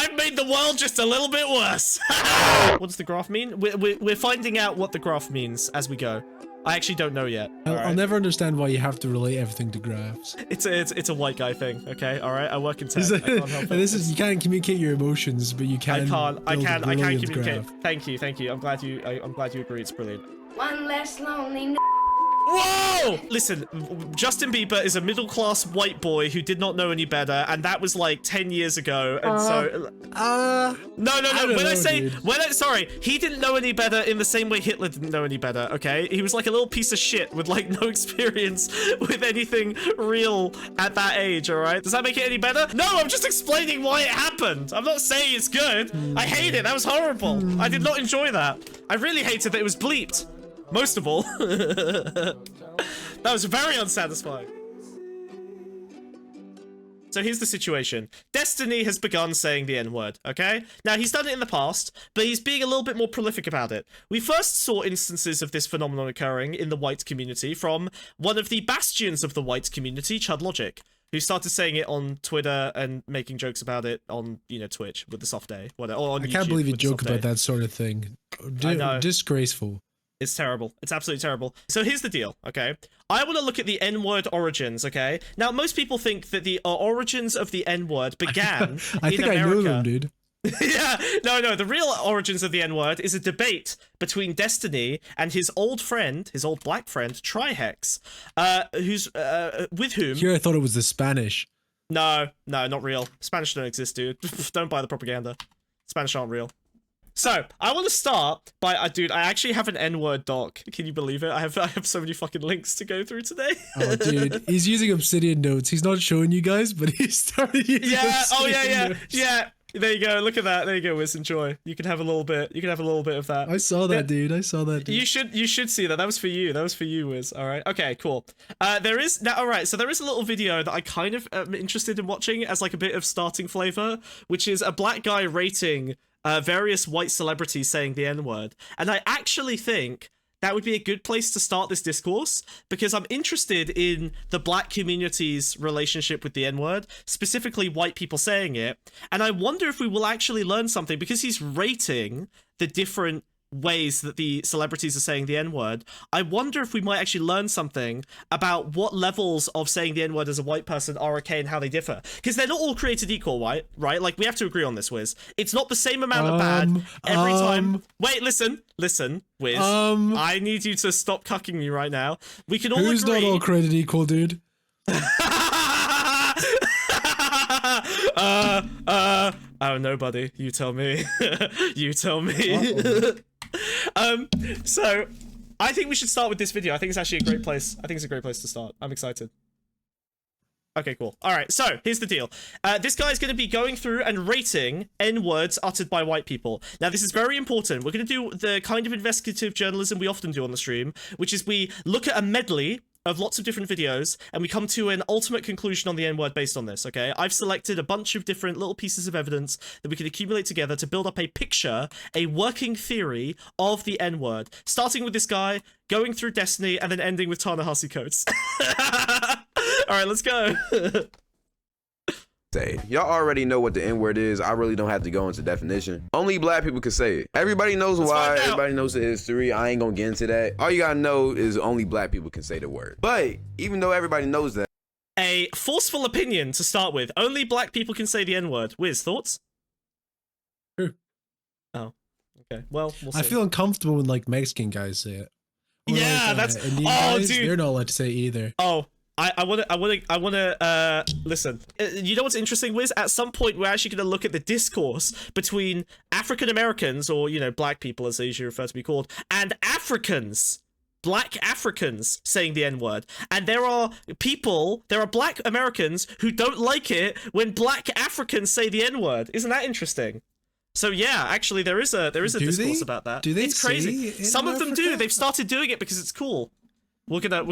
I've made the world just a little bit worse. What does the graph mean? We're finding out what the graph means as we go. I actually don't know yet. I'll never understand why you have to relate everything to graphs. It's a white guy thing, okay? All right, I work in tech. I can't help it. You can't communicate your emotions, but you can. I can communicate. Graph. Thank you. I'm glad you agree. It's brilliant. One less lonely. Whoa! Listen, Justin Bieber is a middle-class white boy who did not know any better, and that was like 10 years ago. And sorry, he didn't know any better in the same way Hitler didn't know any better. Okay, he was like a little piece of shit with like no experience with anything real at that age. All right, does that make it any better? No, I'm just explaining why it happened. I'm not saying it's good. I hate it. That was horrible. I did not enjoy that. I really hated that it was bleeped. Most of all. That was very unsatisfying. So here's the situation. Destiny has begun saying the N-word, okay? Now, he's done it in the past, but he's being a little bit more prolific about it. We first saw instances of this phenomenon occurring in the white community from one of the bastions of the white community, Chud Logic, who started saying it on Twitter and making jokes about it on, you know, Twitch with the soft day. Or on I can't believe you joke about that sort of thing. I know. Disgraceful. It's terrible. It's absolutely terrible. So here's the deal, okay? I want to look at the N-word origins, okay? Now, most people think that the origins of the N-word began in America. I think I know them, dude. Yeah, no, the real origins of the N-word is a debate between Destiny and his old friend, his old black friend, Trihex, who's, with whom... Here I thought it was the Spanish. No, not real. Spanish don't exist, dude. Don't buy the propaganda. Spanish aren't real. So, I want to start by, dude, I actually have an N-word doc. Can you believe it? I have so many fucking links to go through today. Oh, dude, he's using Obsidian notes. He's not showing you guys, but he started using Obsidian notes. Yeah. There you go. Look at that. There you go, Wiz. Enjoy. You can have a little bit. You can have a little bit of that. I saw that, dude. I saw that, dude. You should see that. That was for you. That was for you, Wiz. All right. Okay, cool. There is now. All right. So there is a little video that I kind of am interested in watching as like a bit of starting flavor, which is a black guy rating various white celebrities saying the N-word. And I actually think that would be a good place to start this discourse, because I'm interested in the black community's relationship with the N-word, specifically white people saying it. And I wonder if we will actually learn something, because he's rating the different ways that the celebrities are saying the N-word. I wonder if we might actually learn something about what levels of saying the N-word as a white person are okay and how they differ. Because they're not all created equal, right? Like, we have to agree on this, Wiz. It's not the same amount of bad every time. Wait, listen, Wiz. I need you to stop cucking me right now. We can all agree. Who's not all created equal, dude? Oh, nobody. You tell me. You tell me. So I think we should start with this video. I think it's actually a great place. I think it's a great place to start. I'm excited. Okay, cool. All right, so here's the deal. This guy's going to be going through and rating N-words uttered by white people. Now, this is very important. We're going to do the kind of investigative journalism we often do on the stream, which is we look at a medley of lots of different videos, and we come to an ultimate conclusion on the N-word based on this, okay? I've selected a bunch of different little pieces of evidence that we can accumulate together to build up a picture, a working theory of the N-word, starting with this guy, going through Destiny, and then ending with Ta-Nehisi Coates. Alright, let's go. Say, y'all already know what the N-word is. I really don't have to go into definition. Only black people can say it. Everybody knows why. Everybody knows the history. I ain't gonna get into that. All you gotta know is only black people can say the word. But even though everybody knows that, a forceful opinion to start with. Only black people can say the N-word. Wiz, thoughts? True. Oh, okay. Well, we'll see. I feel uncomfortable when like Mexican guys say it. Or yeah, like, that's Indian guys, dude. They're not allowed to say it either. Oh. I wanna listen. You know what's interesting, Wiz? At some point, we're actually gonna look at the discourse between African Americans, or, you know, black people as they usually refer to be called, and Africans. Black Africans saying the N-word. And there are black Americans who don't like it when black Africans say the N-word. Isn't that interesting? So yeah, actually there is a discourse about that. Do they? It's crazy. Some of them Africa? do. They've started doing it because it's cool. We're gonna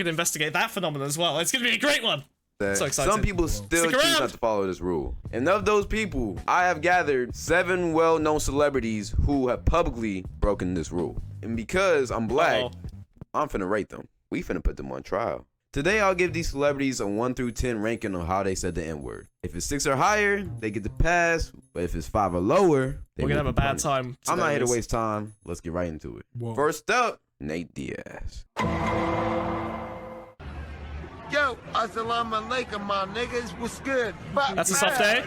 investigate that phenomenon as well. It's gonna be a great one. So excited. Some people still choose not to follow this rule. And of those people, I have gathered 7 well-known celebrities who have publicly broken this rule. And because I'm black, I'm finna rate them. We finna put them on trial. Today, I'll give these celebrities a 1 through 10 ranking on how they said the N-word. If it's 6 or higher, they get the pass. But if it's 5 or lower, we're gonna have a bad time. I'm not here to waste time. Let's get right into it. Whoa. First up, Nate Diaz. Yo, assalamu alaikum, my niggas. What's good? That's a soft day.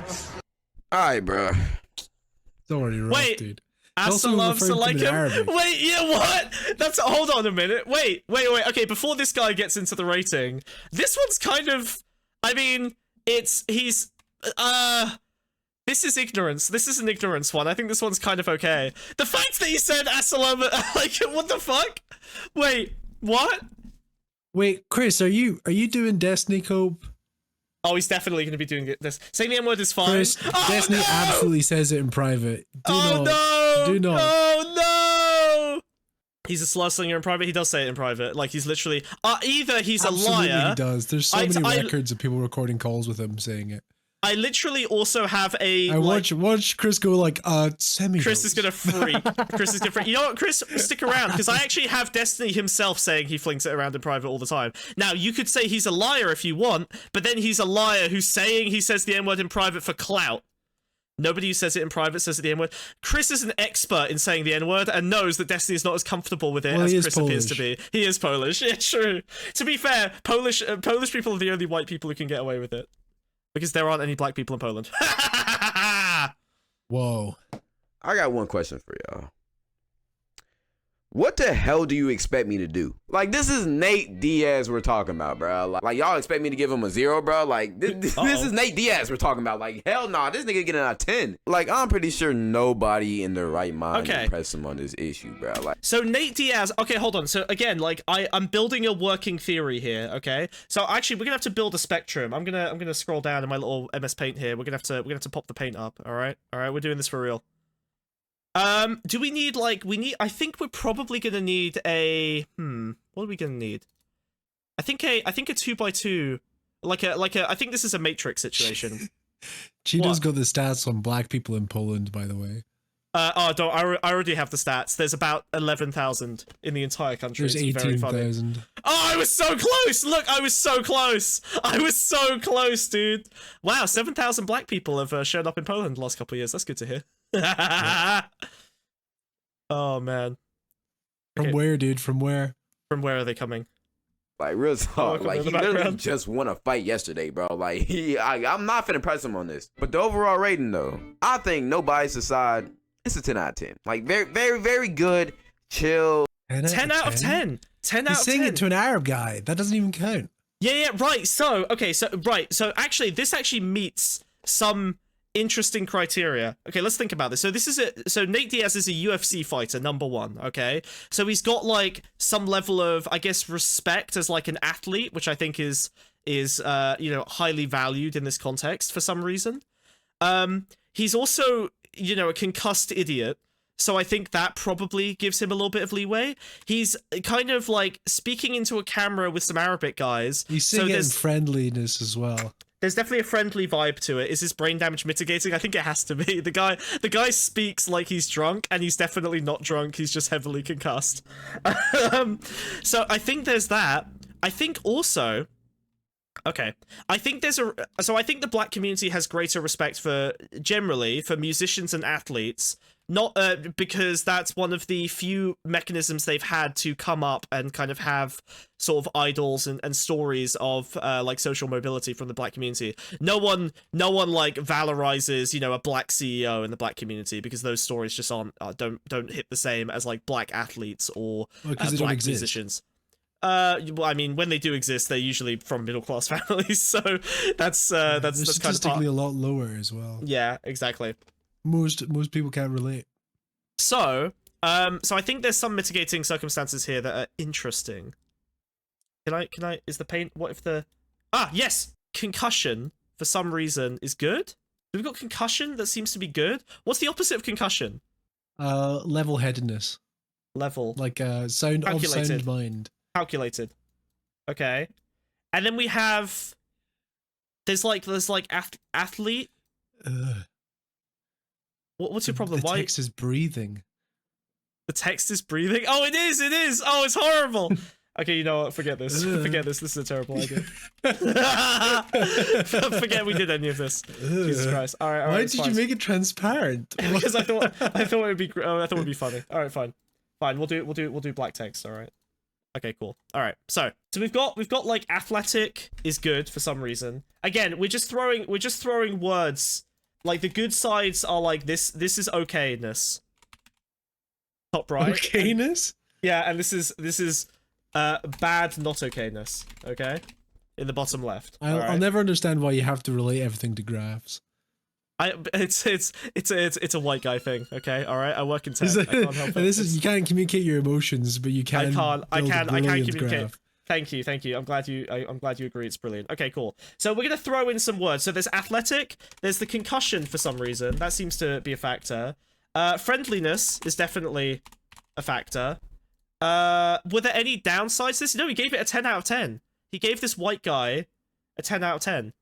All right, bro. It's already rough, Wait. dude. Assalam alaikum. Wait, yeah, what? That's hold on a minute. Wait. Okay, before this guy gets into the rating, this one's kind of. I mean, he's. This is ignorance. This is an ignorance one. I think this one's kind of okay. The fact that he said assalam alaikum, what the fuck? Wait, what? Wait, Chris, are you doing Destiny Cope? Oh, he's definitely going to be doing this. Saying the N-word is fine. Chris, Destiny absolutely says it in private. Do not. Oh, no! He's a slur slinger in private. He does say it in private. Like, he's literally... either he's Absolutely a liar... he does. There's so many records of people recording calls with him saying it. I literally also have a... watch Chris go like, semi. Chris is gonna freak. Chris is gonna freak. You know what, Chris? Stick around, because I actually have Destiny himself saying he flings it around in private all the time. Now, you could say he's a liar if you want, but then he's a liar who's saying he says the N-word in private for clout. Nobody who says it in private says the N-word. Chris is an expert in saying the N-word and knows that Destiny is not as comfortable with it as Chris appears to be. He is Polish. Yeah, true. To be fair, Polish people are the only white people who can get away with it. Because there aren't any black people in Poland. Whoa. I got one question for y'all. What the hell do you expect me to do? Like, this is Nate Diaz we're talking about, bro. Like y'all expect me to give him a 0, bro? Like, this is Nate Diaz we're talking about. Like, hell nah, this nigga getting a 10. Like, I'm pretty sure nobody in their right mind can press him on this issue, bro. Like, so Nate Diaz, okay, hold on. So again, like, I'm building a working theory here, okay? So actually, we're gonna have to build a spectrum. I'm gonna scroll down in my little MS Paint here. We're gonna have to pop the paint up. All right, we're doing this for real. Do we need, like, I think we're probably gonna need a, what are we gonna need? I think a 2x2, I think this is a Matrix situation. Cheeto's got the stats on black people in Poland, by the way. I already have the stats. There's about 11,000 in the entire country. There's 18,000. Oh, I was so close! Look, I was so close! I was so close, dude! Wow, 7,000 black people have shown up in Poland the last couple of years. That's good to hear. Oh, man. From where, dude? From where? From where are they coming? Like, real talk. Like, he literally just won a fight yesterday, bro. Like, I'm not finna press him on this. But the overall rating, though, I think no bias aside, it's a 10 out of 10. Like, very, very, very good, chill. 10 out of 10. 10 out of 10. He's saying it to an Arab guy. That doesn't even count. Yeah, right. So, okay, so actually, this actually meets some interesting criteria. Okay, let's think about this. So Nate Diaz is a UFC fighter, #1, okay? So he's got, like, some level of, I guess, respect as, like, an athlete, which I think is highly valued in this context for some reason. He's also, a concussed idiot. So I think that probably gives him a little bit of leeway. He's kind of, like, speaking into a camera with some Arabic guys. He's seeing it in friendliness as well. There's definitely a friendly vibe to it. Is his brain damage mitigating? I think it has to be. The guy speaks like he's drunk, and he's definitely not drunk. He's just heavily concussed. So I think there's that. I think also... Okay. I think I think the black community has greater respect for musicians and athletes, not because that's one of the few mechanisms they've had to come up and kind of have sort of idols and stories of like social mobility from the black community. No one like valorizes, a black CEO in the black community, because those stories just don't hit the same as like black athletes or black musicians. Well, I mean, when they do exist, they're usually from middle-class families, so that's kind of statistically a lot lower as well. Yeah, exactly. Most people can't relate. So I think there's some mitigating circumstances here that are interesting. Can I? Is the paint? What if the? Yes, concussion for some reason is good. We've got concussion that seems to be good. What's the opposite of concussion? Level-headedness. Level. Like sound mind. Calculated. Okay. And then we have there's like athlete. What's your problem? The Why text is breathing. The text is breathing? Oh, it is. Oh, it's horrible. Okay, you know what? Forget this. Forget this. This is a terrible idea. Forget we did any of this. Jesus Christ. All right. Why did you make it transparent? Because I thought it would be. I thought it would be funny. All right, fine. We'll do black text. All right. Okay, cool. All right. So we've got like athletic is good for some reason. Again, we're just throwing words. Like the good sides are like this. This is okayness. Top right. Okayness? Yeah, and this is bad not okayness. Okay, in the bottom left. I'll never understand why you have to relate everything to graphs. It's a white guy thing. Okay, all right. I work in tech. I can't help it. This is you can't communicate your emotions, but you can. I can communicate. Graph. Thank you. I'm glad you agree. It's brilliant. Okay, cool. So we're gonna throw in some words. So there's athletic. There's the concussion for some reason. That seems to be a factor. Friendliness is definitely a factor. Were there any downsides to this? No, he gave it a 10 out of 10. He gave this white guy a 10 out of 10.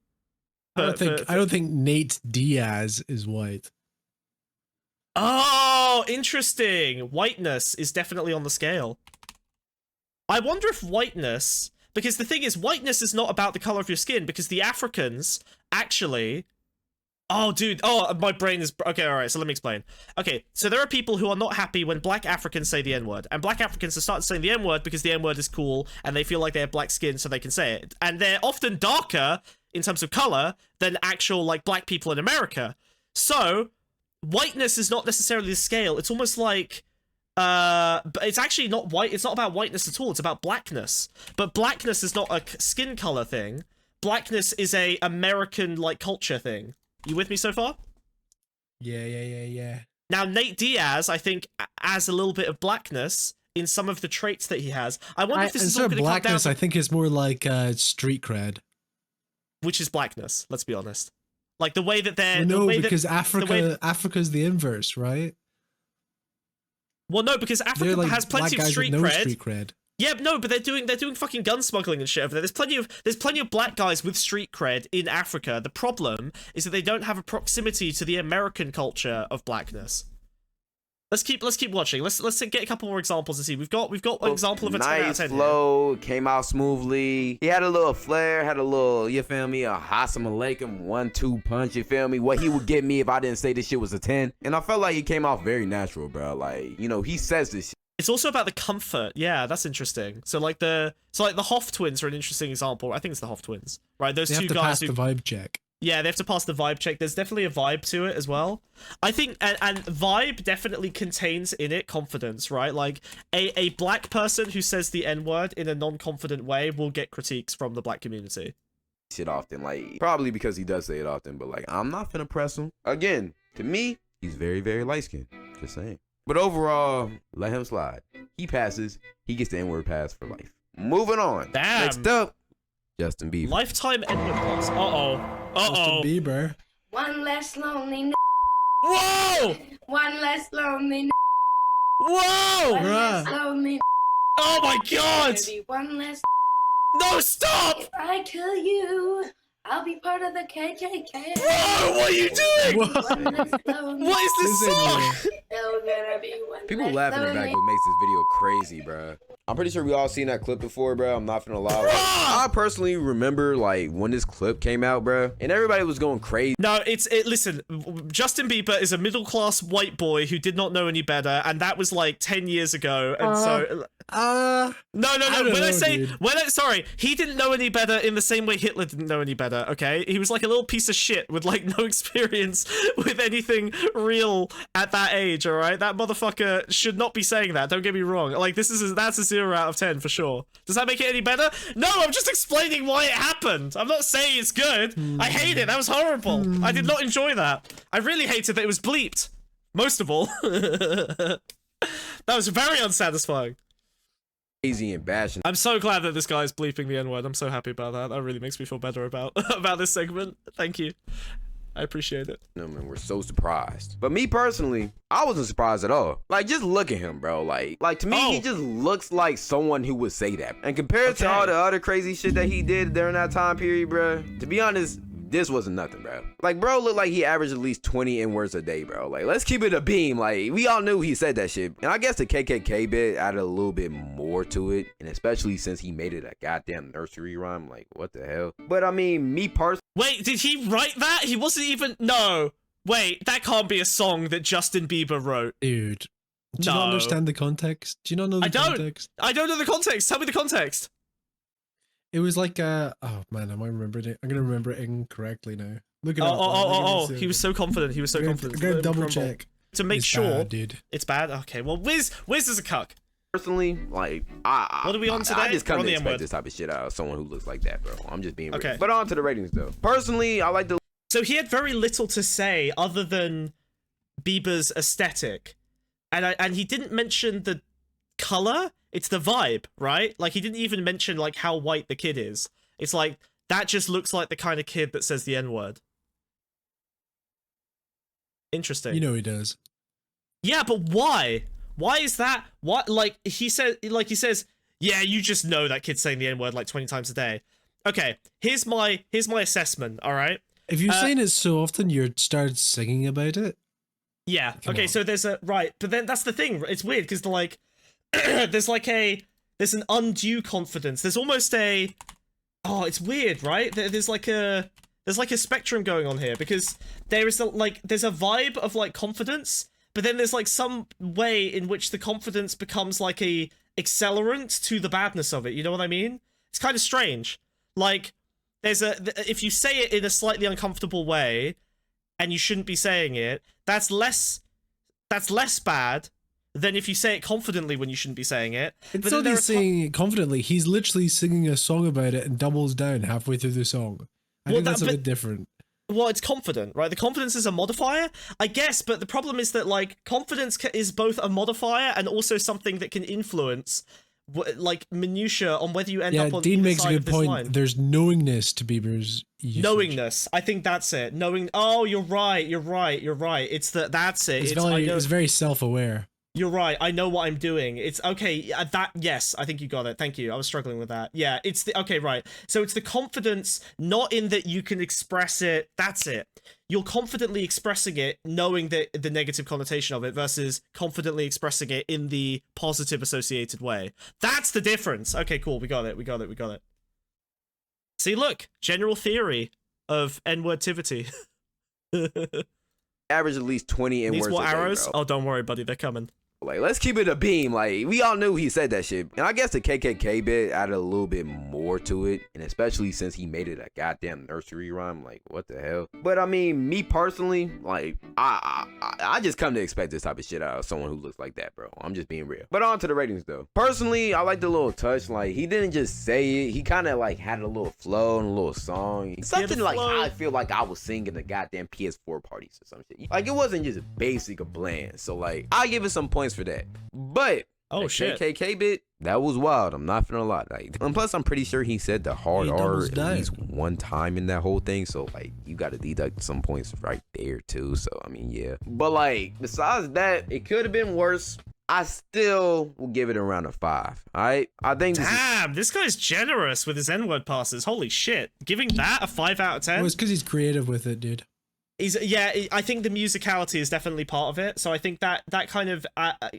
I don't think Nate Diaz is white. Oh, interesting. Whiteness is definitely on the scale. I wonder if whiteness, because the thing is, whiteness is not about the color of your skin, because the Africans actually... Oh, dude. Oh, my brain is... Okay, all right, so let me explain. Okay, so there are people who are not happy when black Africans say the N-word. And black Africans have started saying the N-word because the N-word is cool, and they feel like they have black skin, so they can say it. And they're often darker, in terms of color, than actual, like, black people in America. So, whiteness is not necessarily the scale. It's almost like... but it's actually not white. It's not about whiteness at all. It's about blackness. But blackness is not a skin color thing. Blackness is a American, like, culture thing. You with me so far? Yeah. Now, Nate Diaz, I think, adds a little bit of blackness in some of the traits that he has. I wonder if this is all going to come down to... I think it's more like street cred. Which is blackness, let's be honest. Like, the way that they're... Well, no, because Africa's the inverse, right? Well, no, because Africa like has plenty of street cred. Yeah, no, but they're doing fucking gun smuggling and shit over there. There's plenty of black guys with street cred in Africa. The problem is that they don't have a proximity to the American culture of blackness. Let's keep watching. Let's get a couple more examples and see. We've got an example of a 10 out of 10 flow, here. came out smoothly. He had a little flair, had a little, you feel me, a Hassam Alaikum 1-2 punch, you feel me? What he would get me if I didn't say this shit was a 10. And I felt like he came off very natural, bro. Like, you know, he says this shit. It's also about the comfort. Yeah, that's interesting. So like the Hoff twins are an interesting example. I think it's the Hoff twins, right? Those two guys who have to pass the vibe check. Yeah, they have to pass the vibe check. There's definitely a vibe to it as well. I think, and vibe definitely contains in it confidence, right? Like a black person who says the N-word in a non-confident way will get critiques from the black community. Shit often, like probably because he does say it often, but like I'm not finna press him. Again, to me, he's very, very light skinned. Just saying. But overall, let him slide. He passes. He gets the N-word pass for life. Moving on. Damn. Next up, Justin Bieber. Lifetime N-word pass. Justin Bieber. One less lonely Whoa! One less lonely Whoa! One less lonely Oh my god! Maybe one less No, stop! If I kill you, I'll be part of the KKK. Whoa, what are you doing? One less lonely. What is this song? Still gonna be one People less laughing in the back lonely. what makes this video crazy, bro. I'm pretty sure we all seen that clip before, bro. I'm not finna lie. I personally remember like when this clip came out, bro, and everybody was going crazy. No, listen, Justin Bieber is a middle-class white boy who did not know any better, and that was like 10 years ago, and so... No. Sorry, he didn't know any better in the same way Hitler didn't know any better, okay? He was like a little piece of shit with like no experience with anything real at that age, alright? That motherfucker should not be saying that, don't get me wrong. Like, that's a 0 out of 10 for sure. Does that make it any better? No, I'm just explaining why it happened. I'm not saying it's good. I hate it, that was horrible. I did not enjoy that. I really hated that it was bleeped. Most of all. That was very unsatisfying. Crazy and bashing. I'm so glad that this guy's bleeping the N-word. I'm so happy about that. That really makes me feel better about this segment. Thank you. I appreciate it. And we're so surprised. But me personally, I wasn't surprised at all. Like, just look at him, bro. Like to me, he just looks like someone who would say that. And compared to all the other crazy shit that he did during that time period, bro, to be honest, this wasn't nothing, bro. Like, bro looked like he averaged at least 20 N-words a day, bro. Like, let's keep it a beam. Like, we all knew he said that shit. And I guess the KKK bit added a little bit more to it. And especially since he made it a goddamn nursery rhyme. Like, what the hell? But I mean, me personally. Wait, did he write that? He wasn't even... No. Wait, that can't be a song that Justin Bieber wrote. Dude. Do you not understand the context? Do you not know the context? I don't know the context. Tell me the context. It was like oh man, am I remembering it? I'm gonna remember it incorrectly now. Look at He was so confident. He was so confident. I'm gonna double check to make it's sure. Bad, dude. It's bad. Okay. Well, Wiz is a cuck. Personally, like, what are we on today? I just come We're to on the expect M-word. this type of shit out of someone who looks like that, bro. I'm just being Okay. real. But on to the ratings, though. Personally, I like the... So he had very little to say other than Bieber's aesthetic. And he didn't mention the color. It's the vibe, right? Like, he didn't even mention, like, how white the kid is. It's like, that just looks like the kind of kid that says the N-word. Interesting. You know he does. Yeah, but why? Why is that? What? Like he says, yeah, you just know that kid's saying the N-word like 20 times a day. Okay, here's my assessment. All right. If you're saying it so often, you start singing about it. Yeah. Come okay. on. So there's but then that's the thing. It's weird because like, there's an undue confidence. There's almost it's weird, right? There's like a spectrum going on here because there's a vibe of like confidence. But then there's like some way in which the confidence becomes like a accelerant to the badness of it. You know what I mean? It's kind of strange. Like if you say it in a slightly uncomfortable way and you shouldn't be saying it, that's less bad than if you say it confidently when you shouldn't be saying it. It's not he's saying it confidently. He's literally singing a song about it and doubles down halfway through the song. I think that's a bit different. Well, it's confident, right? The confidence is a modifier, I guess, but the problem is that, like, confidence is both a modifier and also something that can influence, like, minutiae on whether you end up on Dean either makes a side of good this point. line. There's knowingness to Bieber's usage. Knowingness. I think that's it. Oh, you're right. It's that's it. It's very self-aware. You're right. I know what I'm doing. It's okay. Yes, I think you got it. Thank you. I was struggling with that. Yeah, it's okay, right. So it's the confidence, not in that you can express it. That's it. You're confidently expressing it, knowing the negative connotation of it versus confidently expressing it in the positive associated way. That's the difference. Okay, cool. We got it. See, look, general theory of N-wordtivity. Average at least 20 N-words a day, These more arrows? bro. Oh, don't worry, buddy. They're coming. Like, let's keep it a beam. Like, we all knew he said that shit. And I guess the KKK bit added a little bit more to it. And especially since he made it a goddamn nursery rhyme. Like, what the hell? But I mean, me personally, like, I just come to expect this type of shit out of someone who looks like that, bro. I'm just being real. But on to the ratings, though. Personally, I like the little touch. Like, he didn't just say it. He kind of, like, had a little flow and a little song. Something like I feel like I was singing the goddamn PS4 parties or some shit. Like, it wasn't just basic or bland. So, like, I'll give it some points for that. But shit, KKK bit, that was wild. I'm not finna lie. Like, and plus I'm pretty sure he said the hard R at least one time in that whole thing. So like, you gotta deduct some points right there too. So I mean, yeah. But like, besides that, it could have been worse. I still will give it around a 5. All right, I think. Damn, this guy's generous with his N-word passes. Holy shit, giving that a 5 out of 10. Well, it's because he's creative with it, dude. I think the musicality is definitely part of it. So I think that kind of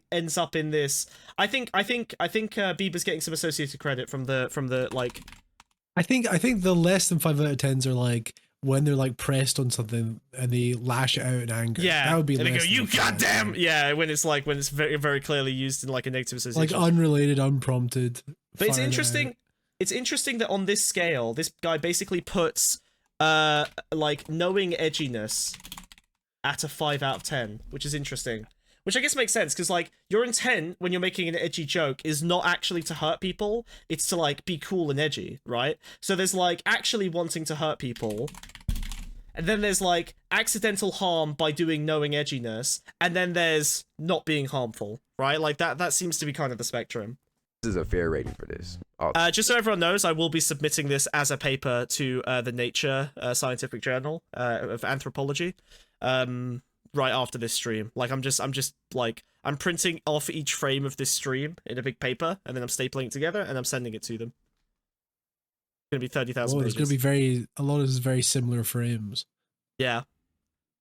ends up in this. I think Bieber's getting some associated credit from the like. I think the less than 5 out of 10s are like when they're like pressed on something and they lash it out in anger. Yeah, that would be. And they less go, "You goddamn!" Yeah, when it's very very clearly used in like a negative association, like unrelated, unprompted. But it's interesting. It's interesting that on this scale, this guy basically puts like knowing edginess at a 5 out of 10, which is interesting. Which I guess makes sense, because like your intent when you're making an edgy joke is not actually to hurt people, it's to like be cool and edgy, right? So there's like actually wanting to hurt people, and then there's like accidental harm by doing knowing edginess, and then there's not being harmful, right? Like that seems to be kind of the spectrum. This is a fair rating for this. Just so everyone knows, I will be submitting this as a paper to the Nature scientific journal of anthropology right after this stream. Like I'm printing off each frame of this stream in a big paper, and then I'm stapling it together and I'm sending it to them. gonna be 30,000 Well, pages. it's gonna be a lot of this is very similar frames. Yeah.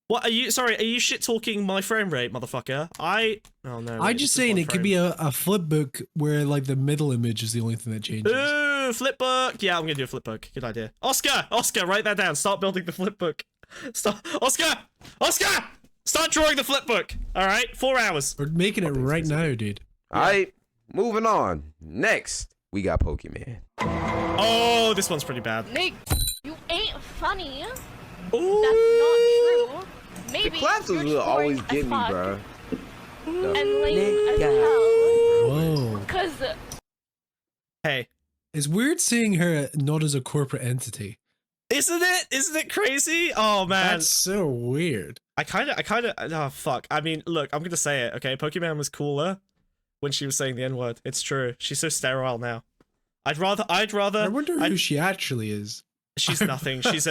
What are you? Sorry, are you shit talking my frame rate, motherfucker? Oh no. I'm just saying it could be a flip book where like the middle image is the only thing that changes. Ooh, flip book. Yeah, I'm gonna do a flip book. Good idea. Oscar, write that down. Start building the flip book. Oscar, start drawing the flip book. All right, 4 hours. We're making it right now, dude. All right, moving on. Next, we got Pokimane. Oh, this one's pretty bad. Nick, you ain't funny. Ooh. That's not true. Maybe The claps will always get me, bro. And lame as hell. Whoa. Cause Hey, It's weird seeing her not as a corporate entity. isn't it? Isn't it crazy? Oh man, That's so weird. I kind of. Oh fuck. I mean, look, I'm gonna say it. Okay, Pokimane was cooler when she was saying the N-word. It's true. She's so sterile now. I'd rather. I wonder who she actually is. She's nothing. She's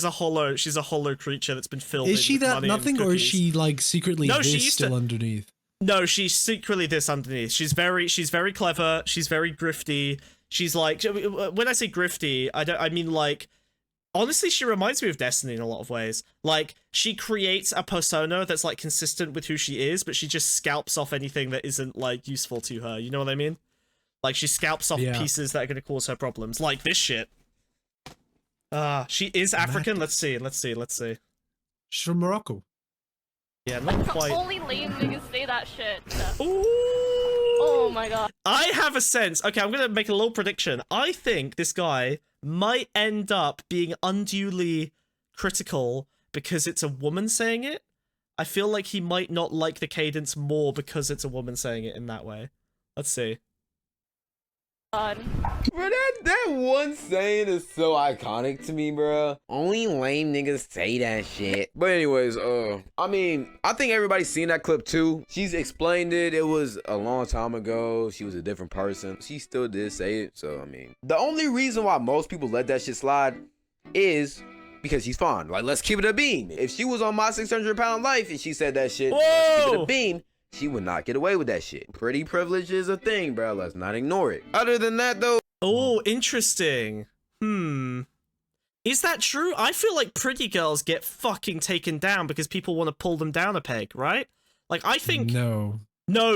a hollow creature that's been filled. Is she with that money nothing, and or is cookies. she like secretly No, this she used still to- underneath? No, she's secretly this underneath. She's very clever. She's very grifty. She's like, when I say grifty, I mean like, honestly, she reminds me of Destiny in a lot of ways. Like, she creates a persona that's like consistent with who she is, but she just scalps off anything that isn't like useful to her. You know what I mean? Like, she scalps off pieces that are going to cause her problems, like this shit. She is African. Let's see. She's from Morocco. Yeah, not quite. only lame niggas say that shit. Ooh. Oh my god. I have a sense. Okay, I'm gonna make a little prediction. I think this guy might end up being unduly critical because it's a woman saying it. I feel like he might not like the cadence more because it's a woman saying it in that way. Let's see. God. Bro, that one saying is so iconic to me, bro. Only lame niggas say that shit. But anyways, I mean, I think everybody's seen that clip too. She's explained it. It was a long time ago. She was a different person. She still did say it. So, I mean, the only reason why most people let that shit slide is because she's fine. Like, let's keep it a beam. If she was on my 600-pound life and she said that shit, let's keep it a beam, she would not get away with that shit. Pretty privilege is a thing, bro. Let's not ignore it. Other than that, though. Oh, interesting. Is that true? I feel like pretty girls get fucking taken down because people want to pull them down a peg, right? Like, I think... No,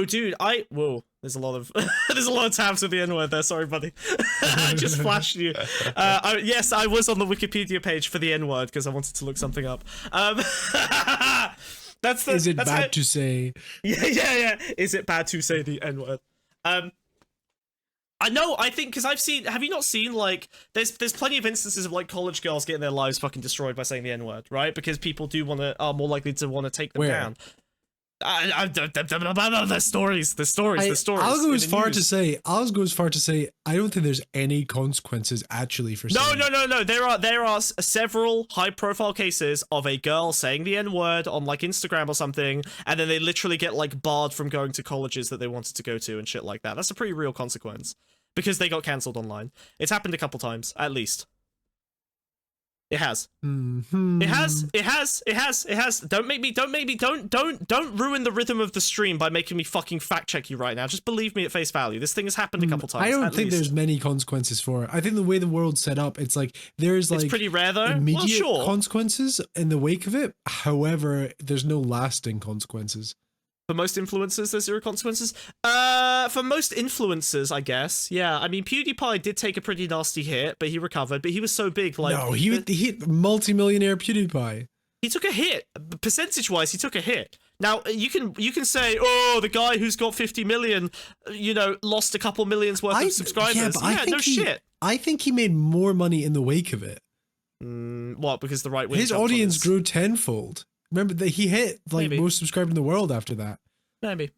dude, whoa, there's a lot of there's a lot of tabs with the N-word there. Sorry, buddy. I just flashed you. Yes, I was on the Wikipedia page for the N-word because I wanted to look something up. Is it bad to say? Yeah. Is it bad to say the N-word? I know, I think, because have you not seen, like, there's plenty of instances of, like, college girls getting their lives fucking destroyed by saying the N-word, right? Because people are more likely to want to take them down. The stories. I'll go as far to say, I don't think there's any consequences actually for saying No. There are several high-profile cases of a girl saying the N-word on like Instagram or something, and then they literally get like barred from going to colleges that they wanted to go to and shit like that. That's a pretty real consequence because they got cancelled online. It's happened a couple times, at least. It has. Mm-hmm. It has. Don't ruin the rhythm of the stream by making me fucking fact check you right now. Just believe me at face value. This thing has happened a couple times. I don't think there's many consequences for it. I think the way the world's set up, it's like there's like it's pretty rare though. Immediate well, sure. consequences in the wake of it. However, there's no lasting consequences. For most influencers, there's zero consequences. For most influencers, I guess. Yeah, I mean, Pewdiepie did take a pretty nasty hit, but he recovered. But he was so big, like no, he multi-millionaire Pewdiepie. He took a hit. Percentage-wise, he took a hit. Now you can say, oh, the guy who's got 50 million, lost a couple millions worth of subscribers. Yeah, but I think shit. I think he made more money in the wake of it. What? Because the right wing. His audience grew tenfold. Remember that he hit like most subscribers in the world after that. Maybe.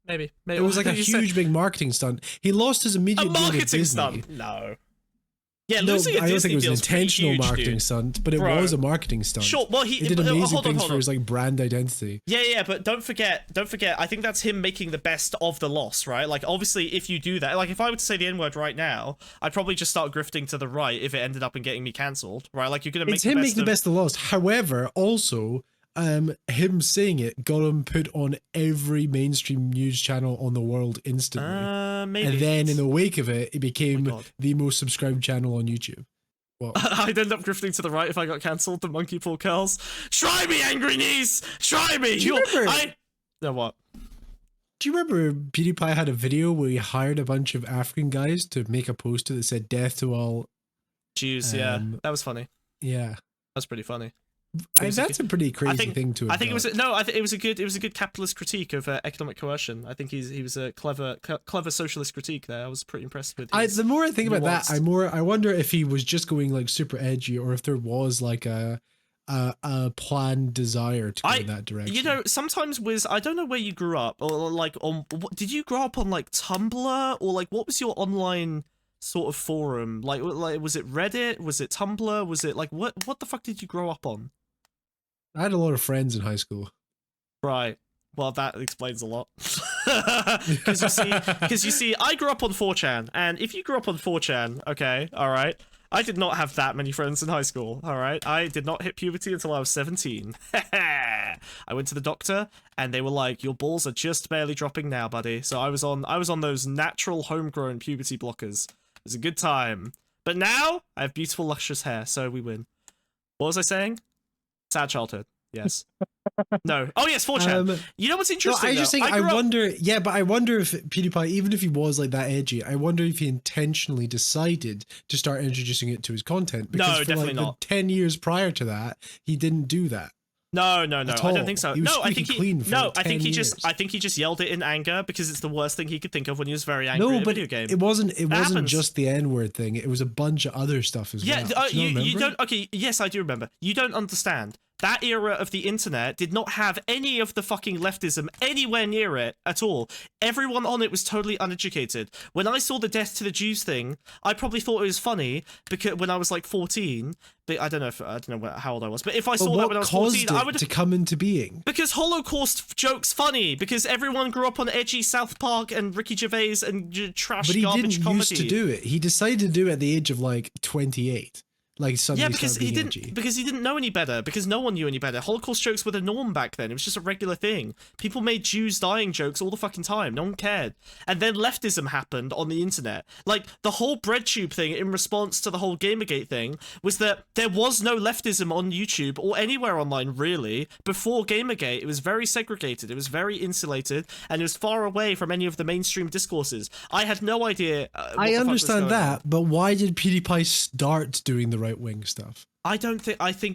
It was like a huge big marketing stunt. He lost his immediate deal with Disney. Stunt. No. Yeah, no, losing a I don't Disney think it was an intentional huge, marketing dude. stunt, but it was a marketing stunt. Sure, well, he did amazing things hold for his like brand identity. Yeah, but don't forget. I think that's him making the best of the loss, right? Like, obviously, if you do that, like, if I were to say the N-word right now, I'd probably just start grifting to the right if it ended up in getting me cancelled, right? Like, you're gonna make it's him making the best of the loss. However, also, him saying it got him put on every mainstream news channel on the world instantly. Maybe. And then in the wake of it, it became the most subscribed channel on YouTube. Well, I'd end up grifting to the right if I got cancelled. The monkey paw curls. Try me, angry niece. Try me. Do you remember? No, what? Do you remember PewDiePie had a video where he hired a bunch of African guys to make a poster that said "Death to all"? Jews. Yeah, that was funny. Yeah, that's pretty funny. That's a pretty crazy thing to have I think done. I think it was a good capitalist critique of economic coercion. I think he was a clever socialist critique there. I was pretty impressed with. The more I think about that, I wonder if he was just going like super edgy, or if there was like a planned desire to go in that direction. You know, sometimes Wiz, I don't know where you grew up, or like did you grow up on like Tumblr, or like what was your online sort of forum? Like was it Reddit? Was it Tumblr? Was it like what the fuck did you grow up on? I had a lot of friends in high school. Right. Well, that explains a lot. Because you see, I grew up on 4chan, and if you grew up on 4chan, okay, all right, I did not have that many friends in high school, all right? I did not hit puberty until I was 17. I went to the doctor, and they were like, your balls are just barely dropping now, buddy. So I was on those natural homegrown puberty blockers. It was a good time. But now, I have beautiful, lustrous hair, so we win. What was I saying? Sad childhood. Yes. No. Oh yes, 4chan. You know what's interesting? No, I just think I wonder. Yeah, but I wonder if PewDiePie, even if he was like that edgy, I wonder if he intentionally decided to start introducing it to his content. Because no, for definitely like not. 10 years prior to that, he didn't do that. No. I don't think so. He was I think clean for like 10 years. I think he just yelled it in anger because it's the worst thing he could think of when he was very angry at a video game. It wasn't just the N-word thing. It was a bunch of other stuff as well. Yeah, you don't. Okay, yes, I do remember. You don't understand. That era of the internet did not have any of the fucking leftism anywhere near it at all. Everyone on it was totally uneducated. When I saw the death to the Jews thing, I probably thought it was funny because when I was like 14, but I don't know how old I was. But if I saw that when I was 14, I would have to come into being. Because Holocaust jokes funny. Because everyone grew up on edgy South Park and Ricky Gervais and trash garbage comedy. But he didn't used to do it. He decided to do it at the age of like 28. Like because he didn't know any better, because no one knew any better. Holocaust jokes were the norm back then. It was just a regular thing. People made Jews dying jokes all the fucking time. No one cared. And then leftism happened on the internet. Like the whole breadtube thing in response to the whole Gamergate thing was that there was no leftism on YouTube or anywhere online really before Gamergate. It was very segregated. It was very insulated, and it was far away from any of the mainstream discourses. I had no idea. I understand that, but why did PewDiePie start doing the right wing stuff? I think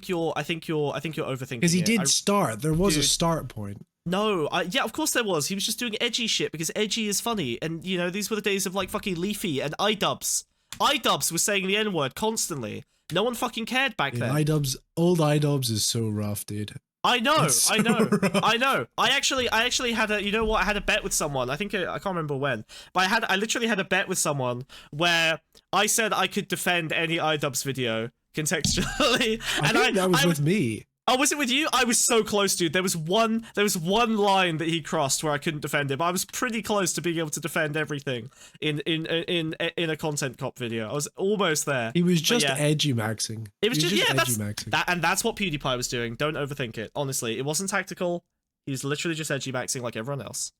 you're overthinking. Because he did start. There was a start point. No, yeah, of course there was. He was just doing edgy shit because edgy is funny, and you know these were the days of like fucking Leafy and iDubbbz. iDubbbz was saying the N-word constantly. No one fucking cared back then. Old iDubbbz is so rough, dude. I know. I know. I actually had a, you know what? I had a bet with someone. I can't remember when, but I literally had a bet with someone where I said I could defend any iDubbbz video contextually. I think that was with me. Oh, was it with you? I was so close, dude. There was one line that he crossed where I couldn't defend him. I was pretty close to being able to defend everything in a content cop video. I was almost there. He was just edgy maxing. It was just edgy maxing. And that's what PewDiePie was doing. Don't overthink it. Honestly, it wasn't tactical. He was literally just edgy maxing like everyone else.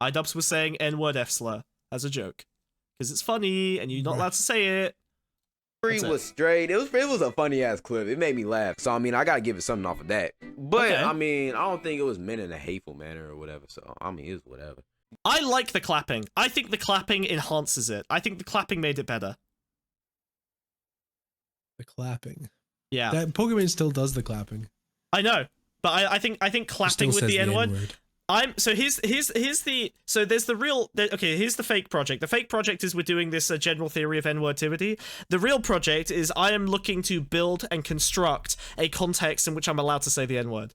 iDubbbz was saying N-word F slur as a joke because it's funny and you're not allowed to say it. Was straight. It was a funny ass clip. It made me laugh. So I mean, I gotta give it something off of that. But I mean, I don't think it was meant in a hateful manner or whatever. So I mean, it's whatever. I like the clapping. I think the clapping enhances it. I think the clapping made it better. The clapping. Yeah. That Pokimane still does the clapping. I know, but I think clapping with the N-word. Here's the fake project. The fake project is we're doing this general theory of N-wordtivity. The real project is I am looking to build and construct a context in which I'm allowed to say the N-word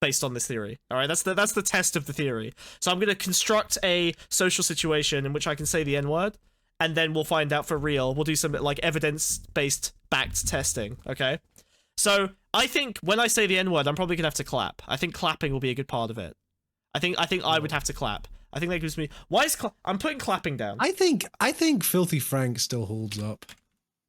based on this theory. All right, that's the test of the theory. So I'm going to construct a social situation in which I can say the N-word, and then we'll find out for real. We'll do some like evidence-based backed testing. Okay. So I think when I say the N-word, I'm probably gonna have to clap. I think clapping will be a good part of it. I think I would have to clap. I think that gives me. Why is I'm putting clapping down? I think Filthy Frank still holds up.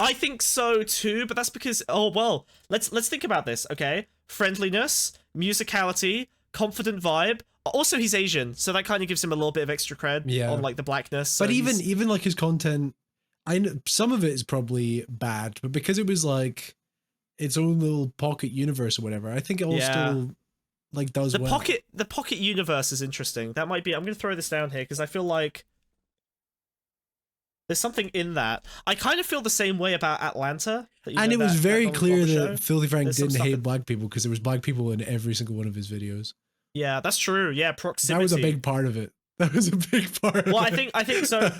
I think so too, but that's because let's think about this. Okay, friendliness, musicality, confident vibe. Also, he's Asian, so that kind of gives him a little bit of extra cred on like the blackness. So but even like his content. I know some of it is probably bad, but because it was like its own little pocket universe or whatever, I think it all still like does well. The pocket universe is interesting. That might be. I'm gonna throw this down here because I feel like there's something in that. I kind of feel the same way about Atlanta. And it was very clear that Filthy Frank There's didn't hate black people because there was black people in every single one of his videos. Yeah, that's true. Yeah, proximity. That was a big part of it. That was a big part. Well, of I think so.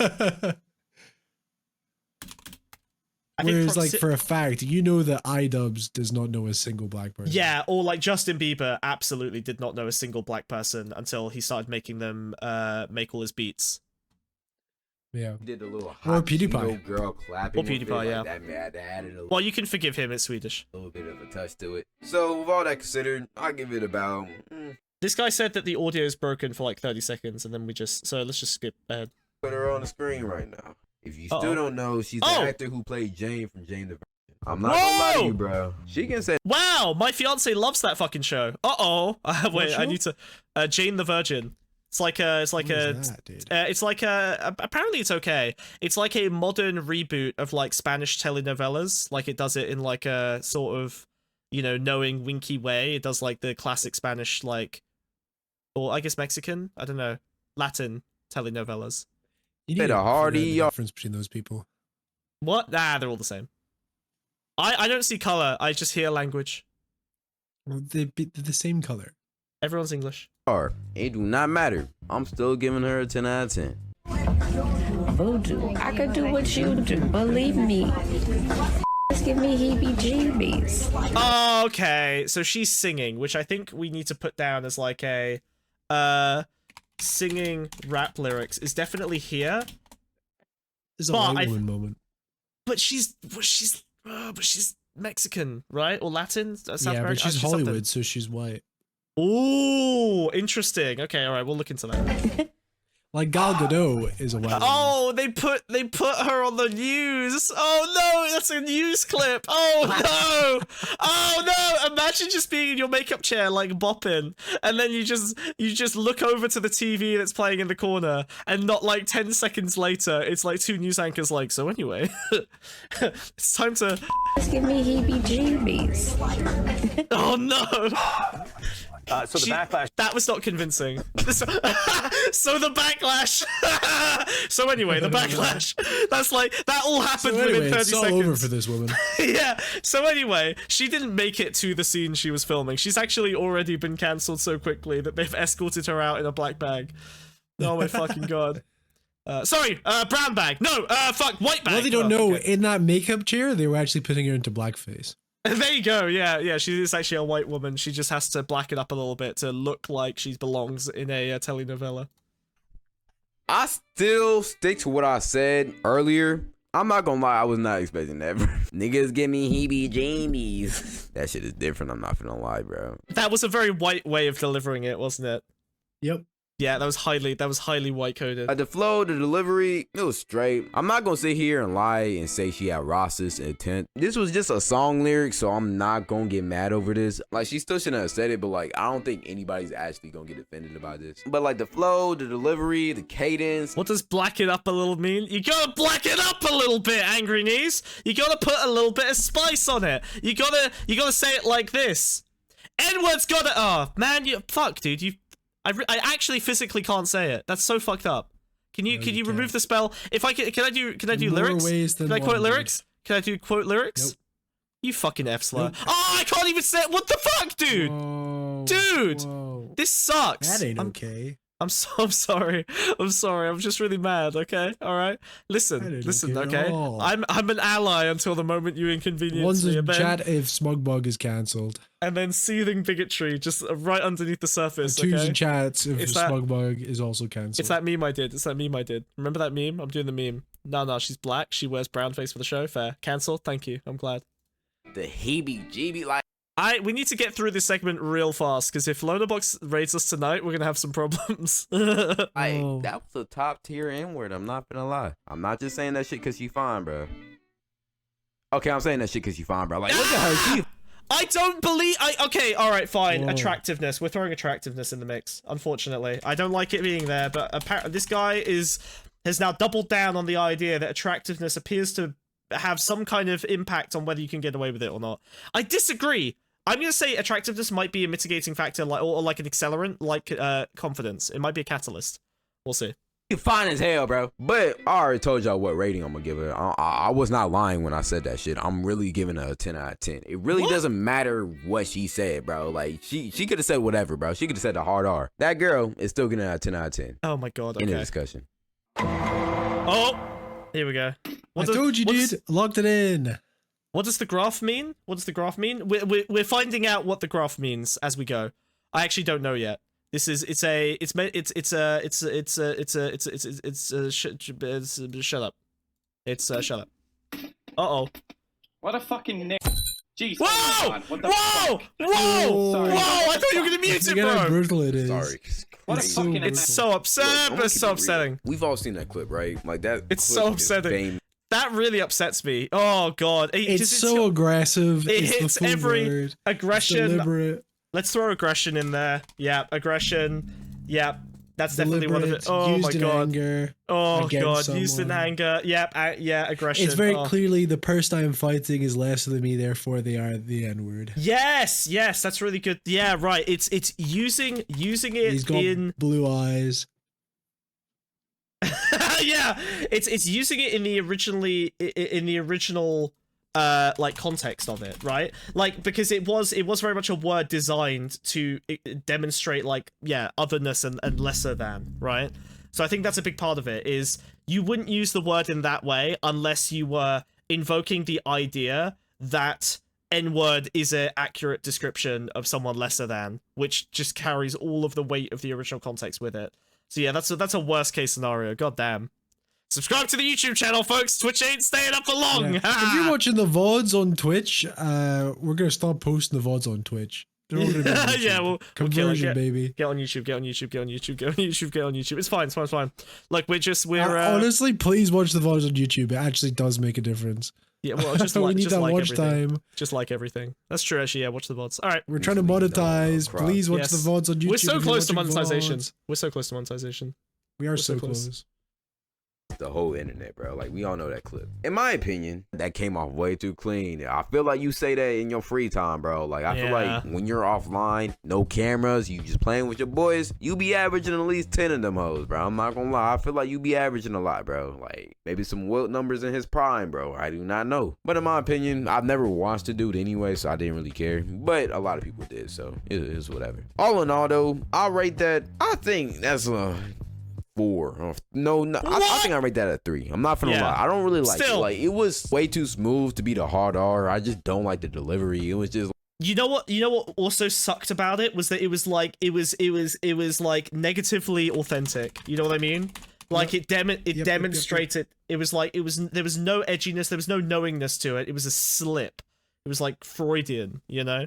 Whereas, like, for a fact, you know that iDubbbz does not know a single black person. Yeah, or like Justin Bieber absolutely did not know a single black person until he started making them make all his beats. Yeah. He did a little or Pewdiepie. Girl clapping. Or Pewdiepie, yeah. Like that added a well, you can forgive him, it's Swedish. little bit of a touch to it. So, with all that considered, I give it about... This guy said that the audio is broken for like 30 seconds, and then so let's just skip ahead. Put her on the screen right now. If you still don't know, she's the actor who played Jane from Jane the Virgin. I'm not gonna lie to you, bro. She can say... Wow, my fiance loves that fucking show. Uh-oh. Wait, I need to... Jane the Virgin. It's like apparently it's okay. It's like a modern reboot of like Spanish telenovelas. Like it does it in like a sort of, knowing winky way. It does like the classic Spanish, like, or I guess Mexican, I don't know, Latin telenovelas. You need a difference between those people. What? Nah, they're all the same. I don't see color. I just hear language. Well, they're the same color. Everyone's English. It do not matter. I'm still giving her a 10 out of 10. Voodoo, I could do what you do. Believe me. Just give me heebie-jeebies. Oh, okay. So she's singing, which I think we need to put down as like a singing rap lyrics is definitely here. There's a white woman moment. But she's Mexican, right? Or Latin? South yeah, American? but she's Hollywood, so she's white. Ooh, interesting. Okay, all right, we'll look into that. Like Gal Gadot is a white woman. Oh, they put her on the news. Oh no, that's a news clip. Oh no. Oh no. Imagine just being in your makeup chair like bopping, and then you just look over to the TV that's playing in the corner, and not like 10 seconds later, it's like two news anchors like, so anyway, it's time to just give me heebie-jeebies. Oh no. So the backlash. That was not convincing. So the backlash. So anyway, the backlash. That's like that all happened within 30 it's all seconds. over for this woman. Yeah. So anyway, she didn't make it to the scene she was filming. She's actually already been cancelled so quickly that they've escorted her out in a black bag. Oh my fucking god. Sorry, brown bag. No, fuck, white bag. Well, they don't know. Okay. In that makeup chair, they were actually putting her into blackface. There you go. Yeah. She is actually a white woman. She just has to black it up a little bit to look like she belongs in a telenovela. I still stick to what I said earlier. I'm not gonna lie, I was not expecting that. Niggas give me heebie-jeebies. That shit is different. I'm not gonna lie, bro. That was a very white way of delivering it, wasn't it? Yep. Yeah, that was highly white coded. The flow, the delivery, it was straight. I'm not gonna sit here and lie and say she had racist intent. This was just a song lyric, so I'm not gonna get mad over this. Like, she still shouldn't have said it, but like, I don't think anybody's actually gonna get offended about this. But like the flow, the delivery, the cadence. What does black it up a little mean? You gotta black it up a little bit, Angry Knees. You gotta put a little bit of spice on it. You gotta say it like this. N-word's gotta. Oh man, fuck, dude. I actually physically can't say it. That's so fucked up. Can you remove the spell? If I can I do lyrics? Can I quote lyrics? Can I do quote lyrics? Nope. You fucking F slur. Nope. Oh, I can't even say it. What the fuck, dude? Whoa, dude, whoa. This sucks. That ain't okay. I'm sorry. I'm just really mad, okay? All right? Listen, okay? I'm an ally until the moment you inconvenience me. One's chat if Smugbug is cancelled. And then seething bigotry just right underneath the surface, okay? Twos and chats if Smugbug is also cancelled. It's that meme I did. Remember that meme? I'm doing the meme. No, she's black. She wears brown face for the show. Fair. Cancel. Thank you. I'm glad. The heebie-jeebie, like... We need to get through this segment real fast, because if Lonabox raids us tonight, we're gonna have some problems. That was a top tier N-word, I'm not gonna lie. I'm not just saying that shit because you fine, bro. Okay, I'm saying that shit because you fine, bro. Like, look at her teeth. I don't believe... Okay, alright, fine. Whoa. Attractiveness. We're throwing attractiveness in the mix, unfortunately. I don't like it being there, but apparently this guy is has now doubled down on the idea that attractiveness appears to have some kind of impact on whether you can get away with it or not. I disagree. I'm going to say attractiveness might be a mitigating factor, like or like an accelerant, like confidence. It might be a catalyst. We'll see. You're fine as hell, bro. But I already told y'all what rating I'm gonna give her. I was not lying when I said that shit. I'm really giving her a 10 out of 10. It really doesn't matter what she said, bro. Like, she could have said whatever, bro. She could have said the hard R. That girl is still getting a 10 out of 10. Oh my god, okay. In the discussion. Oh! Here we go. I told you, dude. Locked it in. What does the graph mean? What does the graph mean? We're finding out what the graph means as we go. I actually don't know yet. This is shut up. Shut up. Uh-oh. What a fucking nick. Jeez. Whoa! Whoa! Whoa! Whoa! I thought you were gonna mute it, bro. How brutal it is. Sorry. What a fucking It's so upsetting. It's so upsetting. We've all seen that clip, right? Like that. It's so upsetting. That really upsets me. Oh god. It's so aggressive. It hits every aggression. Deliberate. Let's throw aggression in there. Yeah, aggression. Yeah, that's definitely one of it. Oh my god. Anger oh god, used in anger. Yeah, yeah, aggression. It's very clearly the person I'm fighting is less than me, therefore they are the N-word. Yes, yes, that's really good. Yeah, right. It's using it. He's got in blue eyes. yeah, it's using it in the original like context of it, right? Like, because it was very much a word designed to demonstrate like, yeah, otherness and lesser than, right? So I think that's a big part of it, is you wouldn't use the word in that way unless you were invoking the idea that N-word is an accurate description of someone lesser than, which just carries all of the weight of the original context with it. So yeah, that's a worst case scenario. God damn. Subscribe to the YouTube channel, folks. Twitch ain't staying up for long. Yeah. If you're watching the VODs on Twitch, we're gonna stop posting the VODs on Twitch. Yeah, we'll conversion, baby. Get on YouTube. Get on YouTube. Get on YouTube. Get on YouTube. Get on YouTube. It's fine. It's fine. It's fine. Like we're honestly, please watch the VODs on YouTube. It actually does make a difference. Yeah, well, just we like need just that like watch everything. time. Just like everything. That's true. Actually, yeah. Watch the VODs. All right. We're trying to monetize. Please watch the VODs on YouTube. We're so close to monetization. We're so close to monetization. We are so close. The whole internet, bro. Like, we all know that clip. In my opinion, that came off way too clean. I feel like you say that in your free time, bro. Like, I feel like when you're offline, no cameras, you just playing with your boys, you be averaging at least 10 of them hoes, bro. I'm not gonna lie. I feel like you be averaging a lot, bro. Like, maybe some Wilt numbers in his prime, bro. I do not know. But in my opinion, I've never watched the dude anyway, so I didn't really care. But a lot of people did, so it is whatever. All in all, though, I'll rate that. I think that's a 4. No, I think I rate that at 3. I'm not gonna lie. I don't really like it. Like, it was way too smooth to be the hard R. I just don't like the delivery. It was just. You know what also sucked about it was that it was like it was like negatively authentic. You know what I mean? Like it demonstrated. It was like there was no edginess. There was no knowingness to it. It was a slip. It was like Freudian. You know.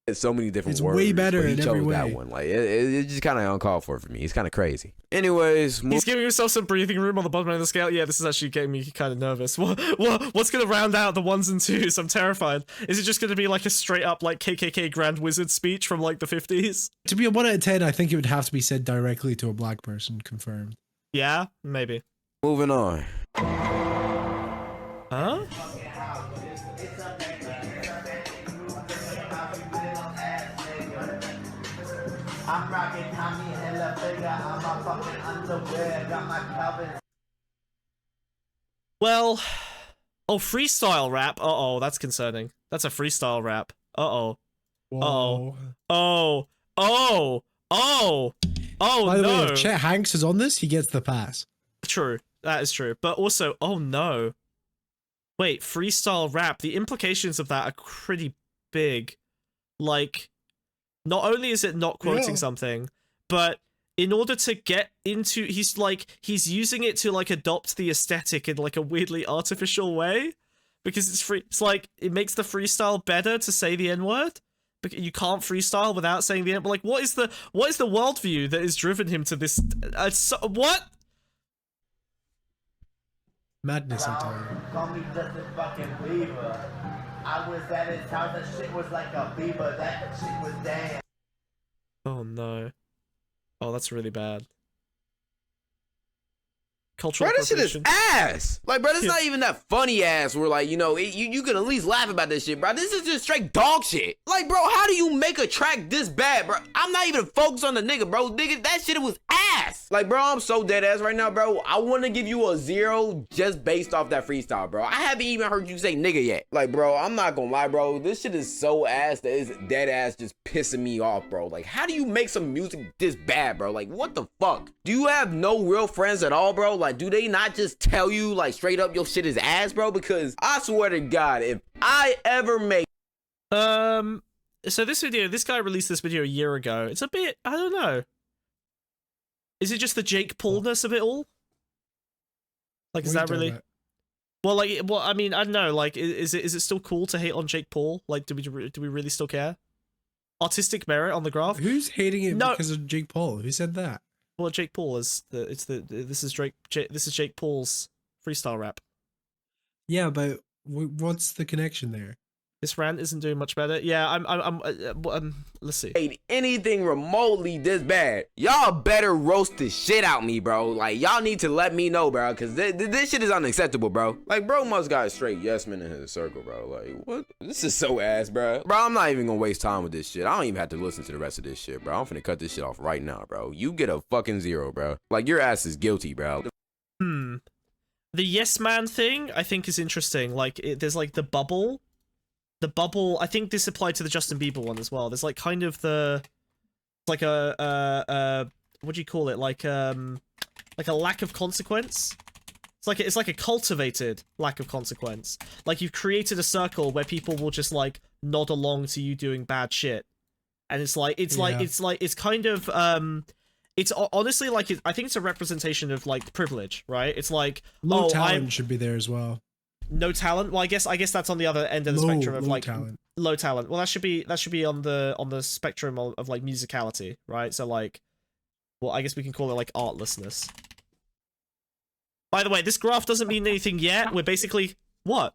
It's so many different it's words. Way better in every way. That one. Like it's just kind of uncalled for me. It's kind of crazy. Anyways, he's giving himself some breathing room on the bottom end of the scale. Yeah, this is actually getting me kind of nervous. What's gonna round out the 1s and 2s? I'm terrified. Is it just gonna be like a straight up like KKK Grand Wizard speech from like the 50s? To be a 1 out of 10, I think it would have to be said directly to a black person. Confirmed. Yeah, maybe. Moving on. Huh? I'm rocking Tommy Hilfiger, I'm a fucking underwear, got my Calvin. Well, freestyle rap. Uh-oh, that's concerning. That's a freestyle rap. Uh-oh. Uh-oh. Oh. Oh. Oh. Oh, By the no. way, if Chet Hanks is on this, he gets the pass. True. That is true. But also, oh no. Wait, freestyle rap. The implications of that are pretty big. Like, not only is it not quoting something, but in order to get into, he's using it to like adopt the aesthetic in like a weirdly artificial way, because it's free. It's like it makes the freestyle better to say the N-word. Because you can't freestyle without saying the N. But like, what is the worldview that has driven him to this? What? Madness, I tell you. Call me Justin fucking Bieber. I was at his house, that shit was like a beaver, that shit was damn. Oh no. Oh, that's really bad. cultural Bro, this shit is appropriation. ass. Like, bro, this not even that funny ass where, like, you know, you can at least laugh about this shit, bro. This is just straight dog shit. Like, bro, how do you make a track this bad, bro? I'm not even focused on the nigga, bro. Nigga, that shit was ass. Like, bro, I'm so dead ass right now, bro. I want to give you a 0 just based off that freestyle, bro. I haven't even heard you say nigga yet. Like, bro, I'm not gonna lie, bro. This shit is so ass that it's dead ass just pissing me off, bro. Like, how do you make some music this bad, bro? Like, what the fuck? Do you have no real friends at all, bro? Like, do they not just tell you, like, straight up your shit is ass, bro? Because I swear to God, if I ever make... So this guy released this video a year ago. It's a bit, I don't know. Is it just the Jake Paulness of it all? Like, is that really... Well, like, well, I mean, I don't know. Like, is it still cool to hate on Jake Paul? Like, do we really still care? Artistic merit on the graph. Who's hating it because of Jake Paul? Who said that? Well, Jake Paul is this is Jake Paul's freestyle rap. Yeah, but what's the connection there? This rant isn't doing much better. Yeah, let's see. Anything remotely this bad, y'all better roast the shit out me, bro. Like, y'all need to let me know, bro, because this shit is unacceptable, bro. Like, bro must got a straight yes man in his circle, bro. Like, what? This is so ass, bro. Bro, I'm not even gonna waste time with this shit. I don't even have to listen to the rest of this shit, bro. I'm finna cut this shit off right now, bro. You get a fucking 0, bro. Like, your ass is guilty, bro. The yes man thing, I think, is interesting. Like, there's like the bubble. The bubble, I think this applied to the Justin Bieber one as well. There's like kind of like a what do you call it? Like a lack of consequence. It's like a cultivated lack of consequence. Like, you've created a circle where people will just like nod along to you doing bad shit, and it's kind of it's honestly like I think it's a representation of like privilege, right? It's like low talent should be there as well. No talent. Well, I guess that's on the other end of the spectrum of like talent. Low talent. Well, that should be on the spectrum of like musicality, right? So like, well, I guess we can call it like artlessness. By the way, this graph doesn't mean anything yet. We're basically what?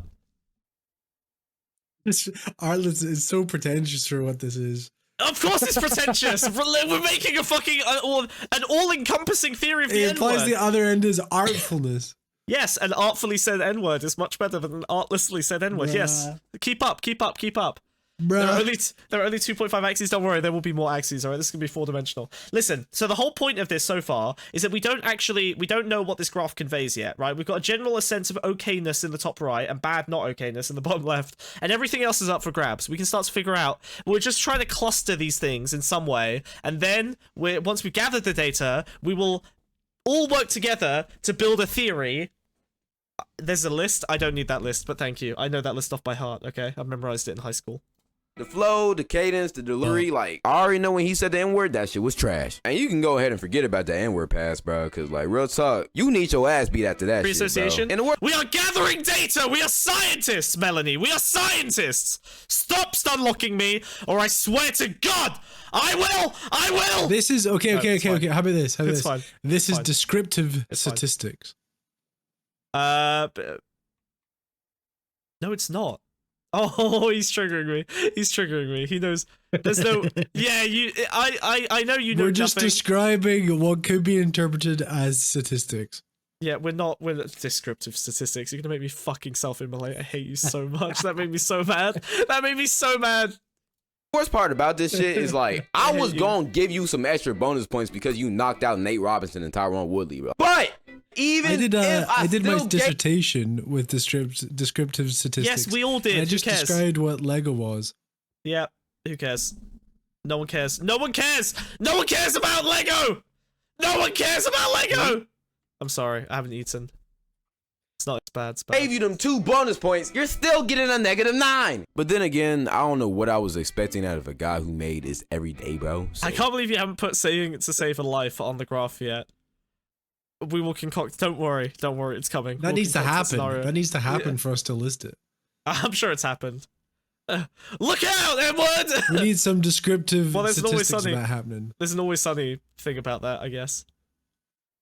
This artless is so pretentious for what this is. Of course, it's pretentious. We're making a fucking an all-encompassing theory of the N-word. It implies the other end is artfulness. Yes, an artfully said N-word is much better than an artlessly said N-word. Bruh. Yes. Keep up. Bruh. There are only 2.5 axes. Don't worry, there will be more axes. All right, this is gonna be 4-dimensional. Listen, so the whole point of this so far is that we don't know what this graph conveys yet, right? We've got a general sense of okayness in the top right and bad not okayness in the bottom left, and everything else is up for grabs. We can start to figure out. We're just trying to cluster these things in some way, and then once we've gathered the data, we will all work together to build a theory. There's a list. I don't need that list, but thank you. I know that list off by heart, okay? I memorized it in high school. The flow, the cadence, the delivery, like, I already know when he said the N-word, that shit was trash. And you can go ahead and forget about the N-word pass, bro, because, like, real talk, you need your ass beat after that Free shit, association? bro. We are gathering data! We are scientists, Melanie! We are scientists! Stop stunlocking me, or I swear to God, I will! This is, okay. How about this? It's fine. This is descriptive statistics. No, it's not. Oh, he's triggering me. He knows. There's no. Yeah, I know you know. We're just describing what could be interpreted as statistics. Yeah, we're not descriptive statistics. You're gonna make me fucking self-immolate. I hate you so much. That made me so mad. The worst part about this shit is, like, I was gonna give you some extra bonus points because you knocked out Nate Robinson and Tyrone Woodley, bro. But even I did my dissertation with descriptive statistics. Yes, we all did. And I just described what Lego was. Yeah, who cares? No one cares. No one cares. No one cares about Lego. No one cares about Lego. I'm sorry, I haven't eaten. It's not as bad. It's bad. Gave you them 2 bonus points, you're still getting a -9. But then again, I don't know what I was expecting out of a guy who made this every day, bro. So. I can't believe you haven't put saying to save a life on the graph yet. We will concoct. Don't worry, it's coming. That needs to happen. That needs to happen for us to list it. I'm sure it's happened. Look out, Edward! We need some descriptive statistics about happening. There's an Always Sunny thing about that, I guess.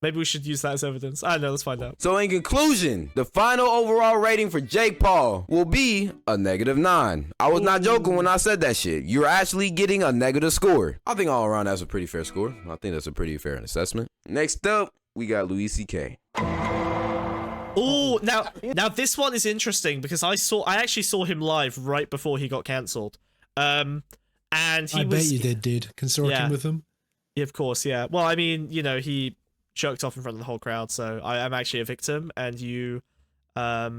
Maybe we should use that as evidence. I don't know, let's find out. So in conclusion, the final overall rating for Jake Paul will be a -9. I was not joking when I said that shit. You're actually getting a negative score. I think all around that's a pretty fair score. I think that's a pretty fair assessment. Next up, we got Louis C.K. Oh, now this one is interesting because I actually saw him live right before he got cancelled. And he bet you did, dude. Consorting with him. Yeah, of course, yeah. Well, I mean, you know, he jerked off in front of the whole crowd, so I am actually a victim, and you are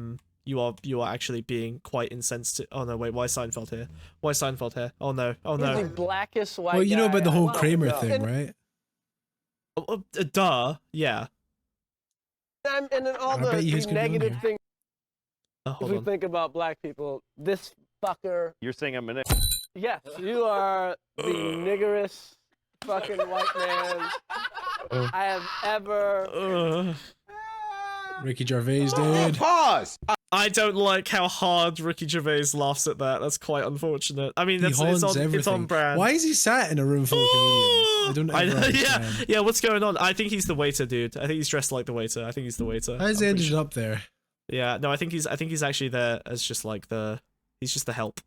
actually being quite insensitive. Oh no, wait, why is Seinfeld here? Why is Seinfeld here? Oh no, oh no. He's the blackest white Well, you know guy about the whole I Kramer know. thing, right? Duh, yeah. And then all I bet you he's the gonna be on negative here. things if Hold we on. think about black people. This fucker. You're saying I'm an. Yes, you are the niggerest fucking white man I have ever. Ricky Gervais, dude. Pause. I don't like how hard Ricky Gervais laughs at that. That's quite unfortunate. I mean, He it's haunts on everything. brand. Why is he sat in a room full of comedians? I don't ever understand. Yeah, what's going on? I think he's the waiter, dude. I think he's dressed like the waiter. I think he's the waiter. How's he ended up there? Yeah, no, I think he's actually there as just like he's just the help.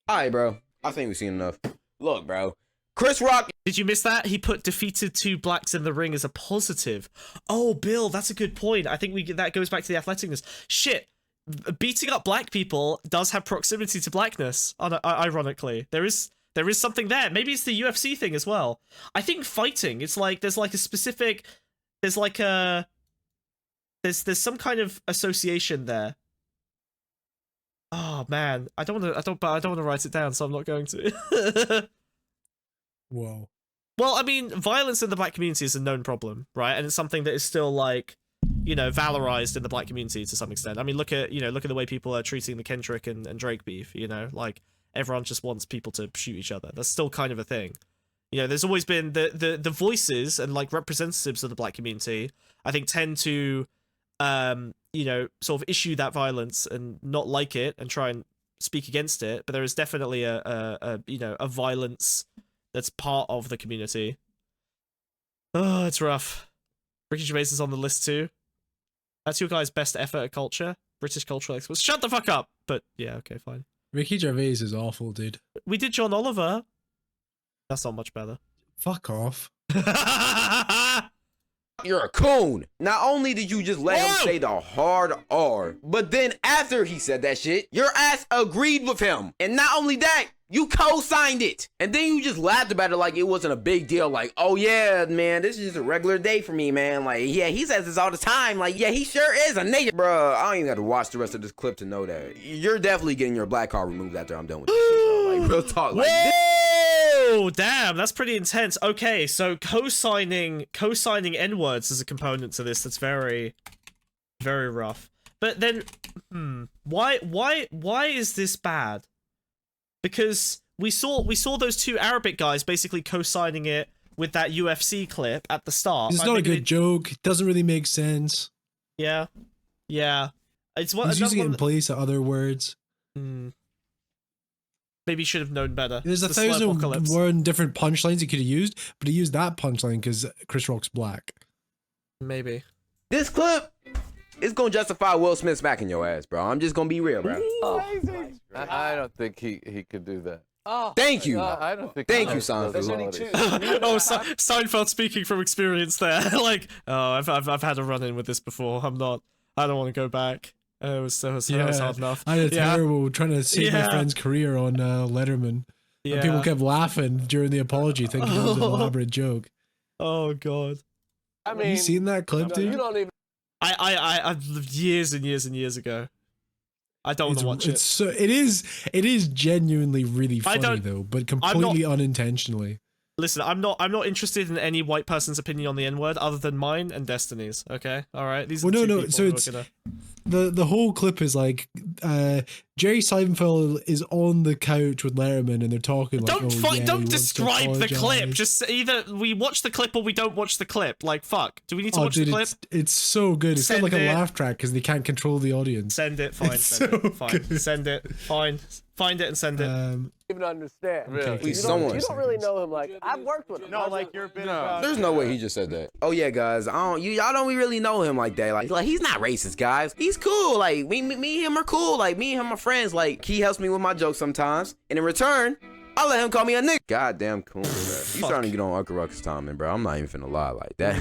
All right, bro. I think we've seen enough. Look, bro. Chris Rock. Did you miss that? He put defeated 2 blacks in the ring as a positive. Oh, Bill, that's a good point. I think that goes back to the athleticness. Shit. Beating up black people does have proximity to blackness. Ironically, there is something there. Maybe it's the UFC thing as well. I think fighting. It's like there's like a specific. There's like a. There's some kind of association there. Oh man, I don't want to write it down, so I'm not going to. Whoa. Well, I mean, violence in the black community is a known problem, right? And it's something that is still like, you know, valorized in the black community to some extent. I mean, look at the way people are treating the Kendrick and Drake beef, you know, like everyone just wants people to shoot each other. That's still kind of a thing. You know, there's always been the voices and like representatives of the black community, I think tend to you know, sort of issue that violence and not like it and try and speak against it, but there is definitely a you know, a violence that's part of the community. Oh, it's rough. Ricky Gervais is on the list too. That's your guy's best effort at culture. British cultural experts. Shut the fuck up! But yeah, okay, fine. Ricky Gervais is awful, dude. We did John Oliver. That's not much better. Fuck off. You're a coon. Not only did you just let him say the hard R, but then after he said that shit, your ass agreed with him. And not only that, you co-signed it. And then you just laughed about it like it wasn't a big deal. Like, oh yeah, man, this is just a regular day for me, man. Like, yeah, he says this all the time. Like, yeah, he sure is a nigga. Bruh, I don't even have to watch the rest of this clip to know that. You're definitely getting your black card removed after I'm done with this shit, bro. Like, real talk. Like, Whoa! Damn, that's pretty intense. Okay, so co-signing N-words as a component to this, that's very, very rough. But then, why is this bad? Because we saw those 2 Arabic guys basically co-signing it with that UFC clip at the start. It's not a good joke. It doesn't really make sense. Yeah, yeah. It's what he's using it in place of other words. Maybe he should have known better. There's a 1,001 different punchlines he could have used, but he used that punchline because Chris Rock's black. Maybe. this clip is gonna justify Will Smith smacking your ass, bro. I'm just gonna be real, bro. I don't think he could do that. Oh, thank you. I don't think. Thank you, Seinfeld. Seinfeld speaking from experience there. Like, oh, I've had a run in with this before. I don't want to go back. It was hard enough. I had a terrible trying to save my friend's career on Letterman. Yeah. And people kept laughing during the apology, thinking it was an elaborate joke. Oh God. I mean, have you seen that clip, dude? You don't even. I years and years and years ago. I don't want to watch it. So it is genuinely really funny though, but completely unintentionally. Listen, I'm not interested in any white person's opinion on the N-word other than mine and Destiny's. Okay, all right. These are the two people So who it's are gonna... the whole clip is like Jerry Seinfeld is on the couch with Letterman and they're talking. Don't describe the clip. Just either we watch the clip or we don't watch the clip. Like fuck. Do we need to watch the clip? It's so good. It's kind of like a laugh track because they can't control the audience. Send it. Fine. Send it. Fine. Find it and send it. Even understand. Really? Please, you don't really know him. Like I've worked with him. No, like you're a bit about. There's no way he just said that. Oh yeah, guys. Y'all don't really know him like that. Like he's not racist, guys. He's cool. Like me and him are cool. Like me and him are friends. Like he helps me with my jokes sometimes, and in return, I let him call me a nigga. Goddamn coon, bro. You starting to get on Uncle Ruckus timing, bro. I'm not even finna lie like that.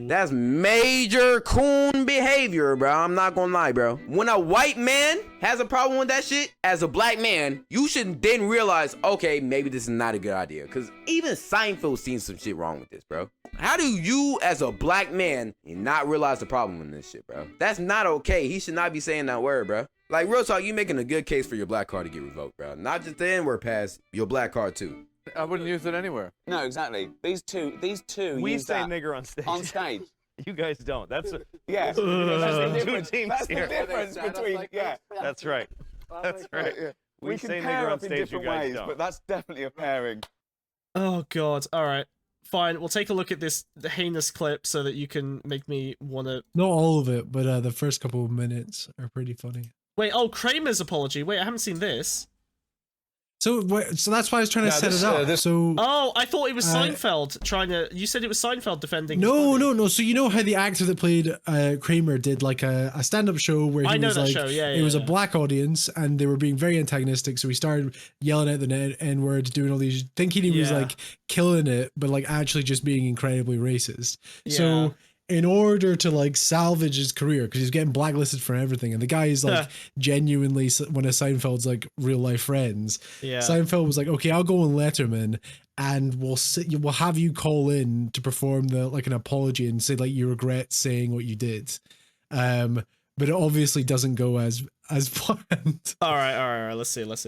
That's major coon behavior, bro. I'm not gonna lie, bro. When a white man has a problem with that shit, as a black man, you should then realize, okay, maybe this is not a good idea. Cause even Seinfeld seen some shit wrong with this, bro. How do you, as a black man, not realize the problem in this shit, bro? That's not okay. He should not be saying that word, bro. Like, real talk, you making a good case for your black card to get revoked, bro. Not just the N-word pass, your black card, too. I wouldn't use it anywhere. No, exactly. These two. We use say that nigger on stage. on stage. You guys don't. That's Yeah. that's the Two difference. teams That's the here. difference between. Yeah, that's right. That's right. We say can pair nigger on up in stage. You different guys ways, don't. but that's definitely a pairing. Oh god. All right. Fine. We'll take a look at this heinous clip so that you can make me want to. Not all of it, but the first couple of minutes are pretty funny. Wait. Oh, Kramer's apology. Wait, I haven't seen this. So that's why I was trying to set it up. Oh, I thought it was Seinfeld trying to. You said it was Seinfeld defending. No. So you know how the actor that played Kramer did like a stand-up show where he was like, it was a black audience and they were being very antagonistic. So he started yelling at the N-word, doing all these, thinking he was like killing it, but like actually just being incredibly racist. Yeah. So in order to like salvage his career, because he's getting blacklisted for everything, and the guy is like genuinely one of Seinfeld's like real life friends. Yeah. Seinfeld was like, okay, I'll go on Letterman, and we'll have you call in to perform an apology and say like you regret saying what you did. But it obviously doesn't go as planned. All right. Let's see. This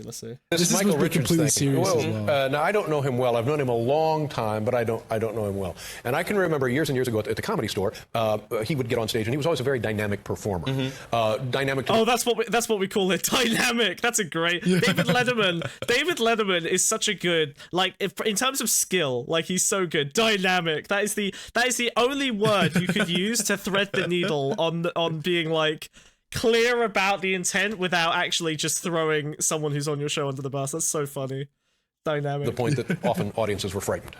is Michael Richards completely serious as well. Now I don't know him well. I've known him a long time, but I don't know him well. And I can remember years and years ago at the Comedy Store, he would get on stage, and he was always a very dynamic performer. Dynamic. Oh, that's what we call it. Dynamic. That's a great David Letterman. David Letterman is such a good, like, in terms of skill, like he's so good. Dynamic. That is the only word you could use to thread the needle on being like clear about the intent without actually just throwing someone who's on your show under the bus. That's so funny. Dynamic. The point that often audiences were frightened.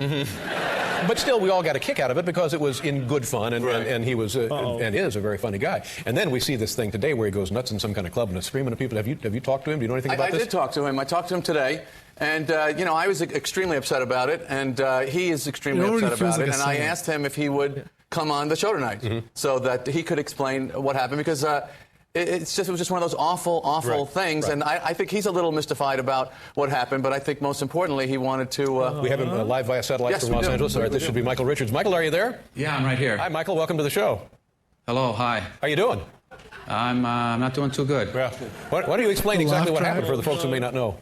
But still, we all got a kick out of it because it was in good fun, and he was and is a very funny guy. And then we see this thing today where he goes nuts in some kind of club and is screaming at people. Have you talked to him? Do you know anything about this? I did talk to him. I talked to him today. And, I was extremely upset about it, and he is extremely upset about it. And I asked him if he would come on the show tonight so that he could explain what happened, because it was just one of those awful things. Right. And I think he's a little mystified about what happened, but I think most importantly, he wanted to... We have him live via satellite from Los Angeles. All right, this should be Michael Richards. Michael, are you there? Yeah, I'm right here. Hi, Michael. Welcome to the show. Hello, hi. How you doing? I'm not doing too good. Yeah. Why don't you explain exactly what happened for the folks who may not know?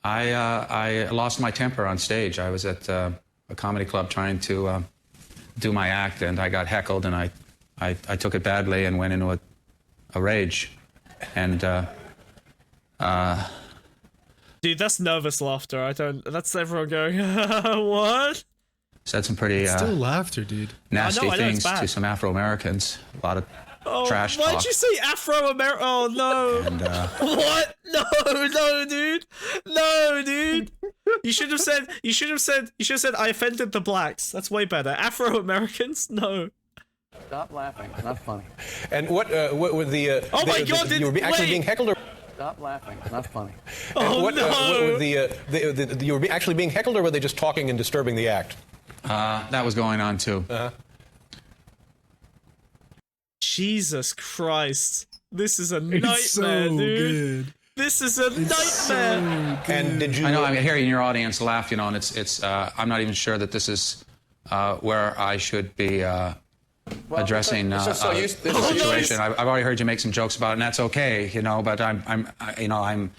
I lost my temper on stage. I was at a comedy club trying to do my act, and I got heckled, and I took it badly and went into a rage. And dude, that's nervous laughter. That's everyone going what? Said some pretty still laughter, dude. Nasty things to some Afro-Americans. A lot of trash talk. Why'd you say Afro-American? Oh no. And, what? No, dude. No, dude. You should have said I offended the blacks. That's way better. Afro-Americans? No. Stop laughing. It's not funny. And what with the... oh my God! You were actually being heckled, or... Stop laughing. It's not funny. Oh no! You were actually being heckled, or were they just talking and disturbing the act? That was going on too. Jesus Christ! This is a nightmare, so dude. Good. This is a nightmare. So and did you? I know. I'm hearing your audience laugh. And it's. I'm not even sure that this is where I should be addressing the situation. I've already heard you make some jokes about it, and that's okay. But I'm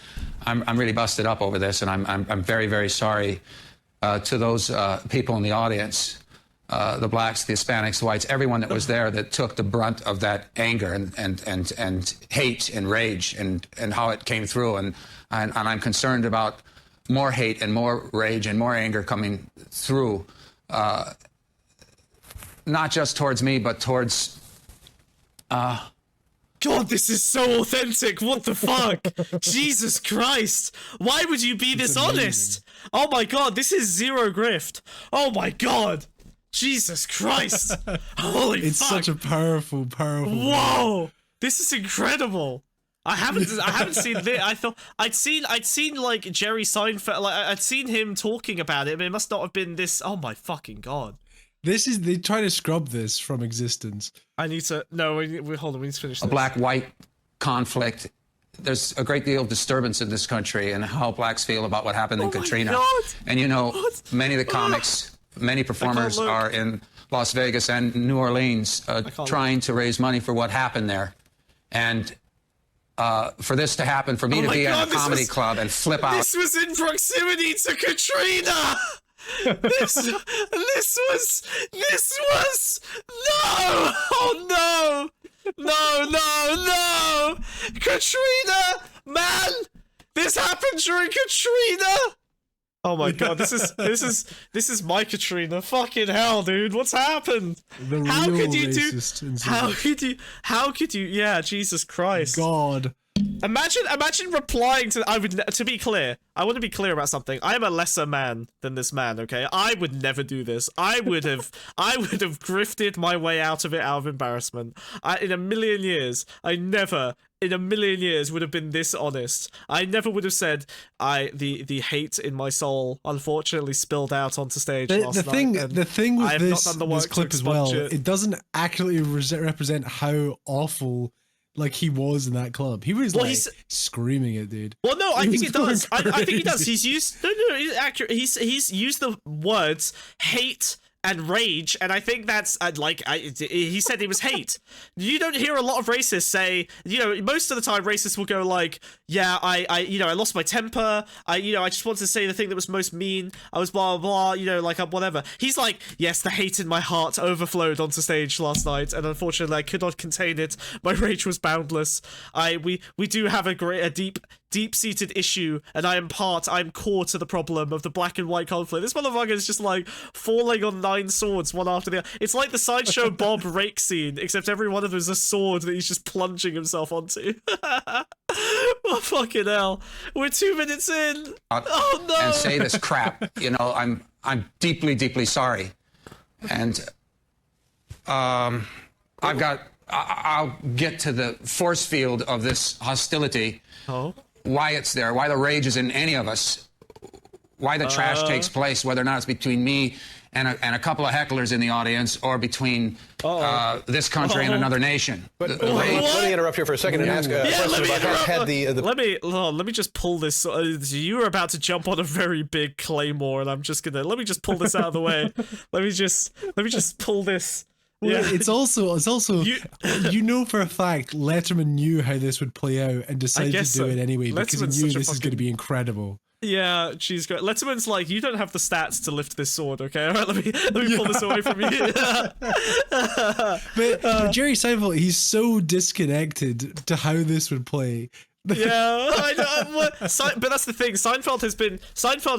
really busted up over this, and I'm very, very sorry to those people in the audience. The blacks, the Hispanics, the whites, everyone that was there that took the brunt of that anger and hate and rage and how it came through. And I'm concerned about more hate and more rage and more anger coming through, not just towards me, but towards... God, this is so authentic. What the fuck? Jesus Christ. Why would you be this honest? Oh my God, this is zero grift. Oh my God. Jesus Christ! Holy it's fuck! It's such a powerful. Whoa! This is incredible. I haven't seen this. I thought I'd seen like Jerry Seinfeld, like I'd seen him talking about it, but it must not have been this. Oh my fucking god! They try to scrub this from existence. I need to hold on. We need to finish this. A black-white conflict. There's a great deal of disturbance in this country and how blacks feel about what happened in Katrina. And many of the comics, many performers are in Las Vegas and New Orleans trying to raise money for what happened there. And for this to happen, for me to be at a comedy club and flip out. This was in proximity to Katrina. This was no! Oh no! Katrina, man, this happened during Katrina. Oh my god, this is my Katrina. Fucking hell, dude, what's happened? How could you? Yeah, Jesus Christ. God. Imagine replying to. To be clear, I want to be clear about something. I am a lesser man than this man. Okay, I would never do this. I would have grifted my way out of it out of embarrassment. In a million years, I never. In a million years would have been this honest. I never would have said the hate in my soul unfortunately spilled out onto stage last night. The thing with this clip as well, it doesn't accurately represent how awful like he was in that club. He was he's screaming it, dude. Well, no, I think it does. I think he does. He's used he's accurate. He's used the words hate and rage, and I think that's he said it was hate. You don't hear a lot of racists say, most of the time racists will go like, yeah, I lost my temper, I just wanted to say the thing that was most mean, I was blah blah blah, like whatever. He's like, yes, the hate in my heart overflowed onto stage last night, and unfortunately I could not contain it. My rage was boundless. We do have a deep-seated issue, and I'm core to the problem of the black and white conflict. This motherfucker is just like falling on 9 swords one after the other. It's like the Sideshow Bob rake scene, except every one of them is a sword that he's just plunging himself onto. Oh, fucking hell. We're 2 minutes in. Oh no. And say this crap. I'm deeply, deeply sorry. And I'll get to the force field of this hostility. Oh. Why it's there, why the rage is in any of us, why the trash takes place, whether or not it's between me and a couple of hecklers in the audience or between this country and another nation. But let me interrupt you for a second and ask a question about how had the... Let me just pull this. You were about to jump on a very big claymore, and I'm just gonna let me just pull this out of the way. Let me just pull this. Well, yeah. It's also you know for a fact Letterman knew how this would play out and decided to do it anyway because he knew this is going to be incredible. Yeah, she's great. Letterman's like, you don't have the stats to lift this sword, okay? All right, let me pull this away from you. but Jerry Seinfeld, he's so disconnected to how this would play. Yeah, I know. But that's the thing. Seinfeld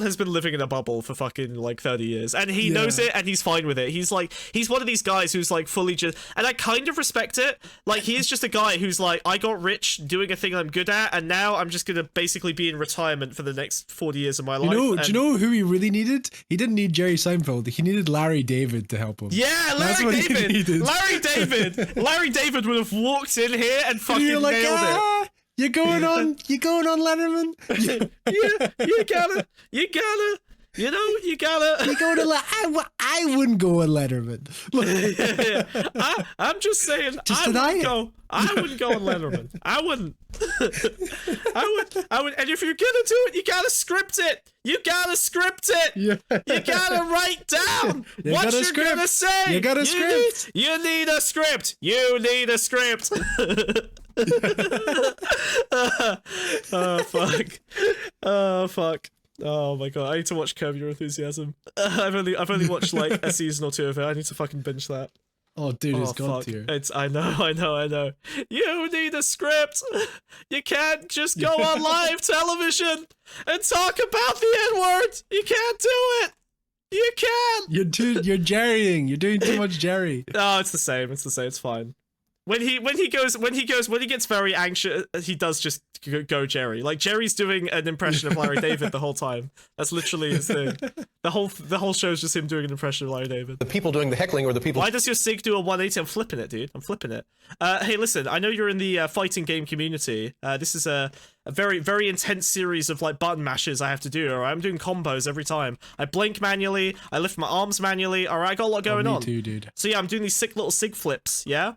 has been living in a bubble for fucking like 30 years, and he knows it, and he's fine with it. He's one of these guys who's like fully just, and I kind of respect it. Like, he is just a guy who's like, I got rich doing a thing I'm good at, and now I'm just gonna basically be in retirement for the next 40 years of my life. Do you know who he really needed? He didn't need Jerry Seinfeld. He needed Larry David to help him. Yeah, Larry David. Larry David would have walked in here and fucking nailed it. You're going on Letterman? You gotta. I wouldn't go on Letterman. I'm just saying. I wouldn't go on Letterman. I wouldn't. I would. And if you're gonna do it, you gotta script it. You gotta write down what you're gonna say. You gotta script. You need a script. Oh fuck. Oh my god, I need to watch Curb Your Enthusiasm. I've only watched like a season or two of it. I need to fucking binge that. Oh dude, it's god tier. I know. You need a script. You can't just go on live television and talk about the N-word. You can't do it. You can't. You're jerrying. You're doing too much Jerry. No, it's the same. It's fine. when he gets very anxious, he does just go Jerry. Like Jerry's doing an impression of Larry David the whole time. That's literally his thing. The whole show is just him doing an impression of Larry David. The people doing the heckling or the people. Why does your SIG do a 180? I'm flipping it, dude. I'm flipping it. Hey, listen. I know you're in the fighting game community. This is a very, very intense series of like button mashes I have to do. All right, I'm doing combos every time. I blink manually. I lift my arms manually. All right, I got a lot going on. Me too, dude. So yeah, I'm doing these sick little SIG flips. Yeah,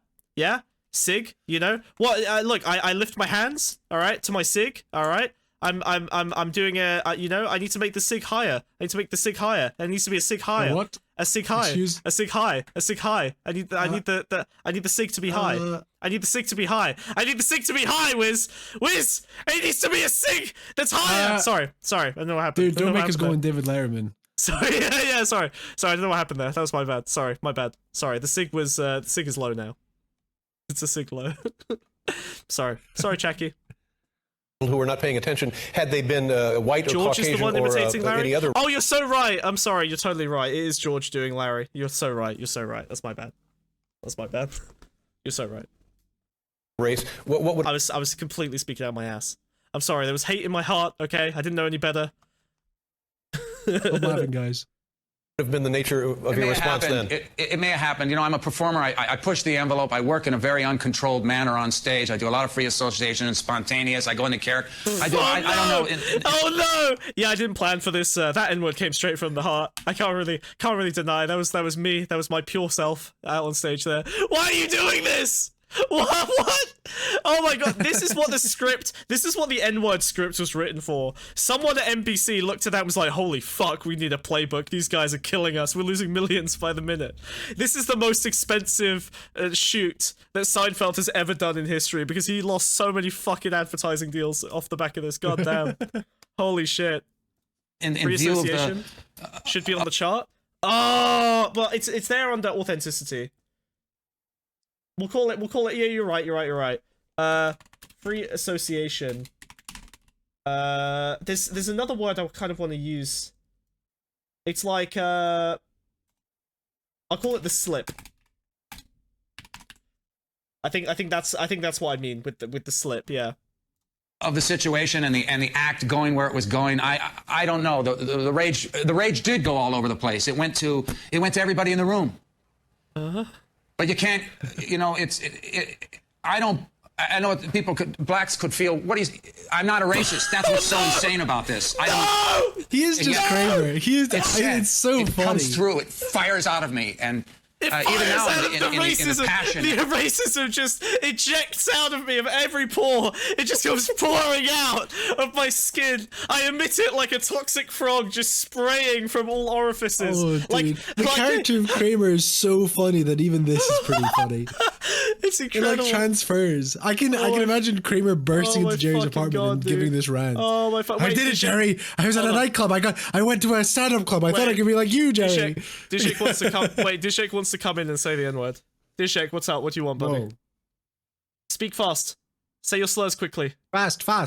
SIG. You know what? Look, I lift my hands. All right, to my SIG. All right. I'm doing you know, I need to make the SIG higher. I need to make the SIG higher. It needs to be a SIG higher. What? A SIG high. A SIG high. A SIG high. I need the SIG to be high. I need the SIG to be high. I need the SIG to be high, Wiz. It needs to be a SIG that's higher. Sorry. I don't know what happened. Dude, don't make us go on David Letterman. Sorry, yeah, sorry. I don't know what happened there. That was my bad. Sorry, my bad. Sorry, the SIG is low now. It's a SIG low. Sorry, Chacky. Who were not paying attention, had they been white George or Caucasian is the one imitating or Larry? any other. Oh, you're so right. I'm sorry. You're totally right. It is George doing Larry. You're so right. That's my bad. You're so right. Race. What would... I was completely speaking out of my ass. I'm sorry. There was hate in my heart. Okay, I didn't know any better. I'm laughing, guys. Have been the nature of your response then? It may have happened. You know, I'm a performer. I push the envelope. I work in a very uncontrolled manner on stage. I do a lot of free association and spontaneous. I go into character. I don't know. Oh no! Yeah, I didn't plan for this. That N-word came straight from the heart. I can't really deny. That was me. That was my pure self out on stage there. Why are you doing this? What? Oh my god, this is what the N-word script was written for. Someone at NBC looked at that and was like, holy fuck, we need a playbook. These guys are killing us. We're losing millions by the minute. This is the most expensive shoot that Seinfeld has ever done in history because he lost so many fucking advertising deals off the back of this. God damn. Holy shit. Free association should be on the chart. Oh, well, it's there under authenticity. We'll call it. Yeah, you're right. Free association. There's another word I kind of want to use. It's like I'll call it the slip. I think that's what I mean with the slip. Yeah. Of the situation and the act going where it was going, I don't know. The rage did go all over the place. It went to everybody in the room. But you can't, you know, I know blacks could feel, I'm not a racist. That's what's so insane about this. He is just Kramer. It's so funny. It comes through, it fires out of me, and even now in the passion. The racism just ejects out of me of every pore. It just comes pouring out of my skin. I emit it like a toxic frog, just spraying from all orifices. Oh, dude. The character of Kramer is so funny that even this is pretty funny. It's incredible. It like transfers. I can imagine Kramer bursting into Jerry's apartment and giving this rant. Oh my fuck! I did it, Jerry. I was at a nightclub. I went to a stand-up club. I thought I could be like you, Jerry. Dishek wants to come. Wait, Dishek wants to come in and say the N-word. Dishek, what's up? What do you want, buddy? Whoa. Speak fast. Say your slurs quickly. Fast. Oh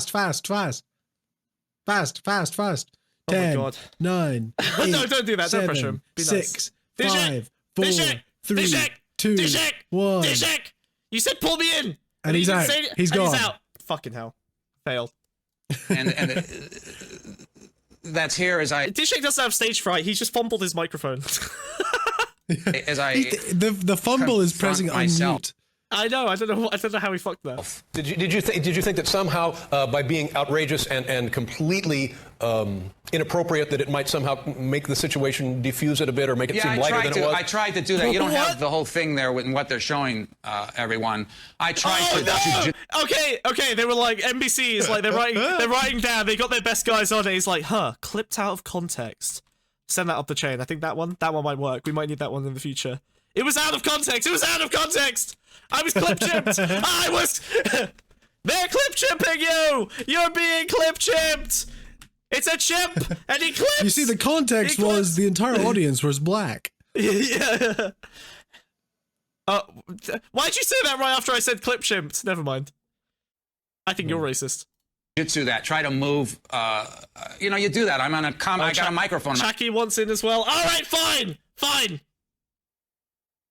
10, my god. 9. 8, no, don't do that. 7, Don't pressure him. Be 6, nice. 5, 4, Dishek, 3, Dishek, 2, Dishek, 1. Dishek! You said pull me in! And he's out. He's gone. He's out. Fucking hell. Failed. And that's here as I... Dishek doesn't have stage fright. He's just fumbled his microphone. As I... The fumble is pressing unmute. I know. I don't know how he fucked that. Did you think that somehow by being outrageous and completely inappropriate that it might somehow make the situation diffuse it a bit or make it seem lighter than it was? I tried to do that. You don't have the whole thing there with what they're showing everyone. I tried to. Okay. They were like NBC is like they're writing down. They got their best guys on it. He's like, clipped out of context. Send that up the chain. I think that one might work. We might need that one in the future. It was out of context. I was clip chipped. They're clip chipping you. You're being clip chipped. It's a chip, and he clips. You see, the context was the entire audience was black. Yeah. Why'd you say that right after I said clip chipped? Never mind. I think you're racist. Jitsu that. Try to move. You do that. I'm on a I got a microphone. Chucky wants in as well. All right, fine.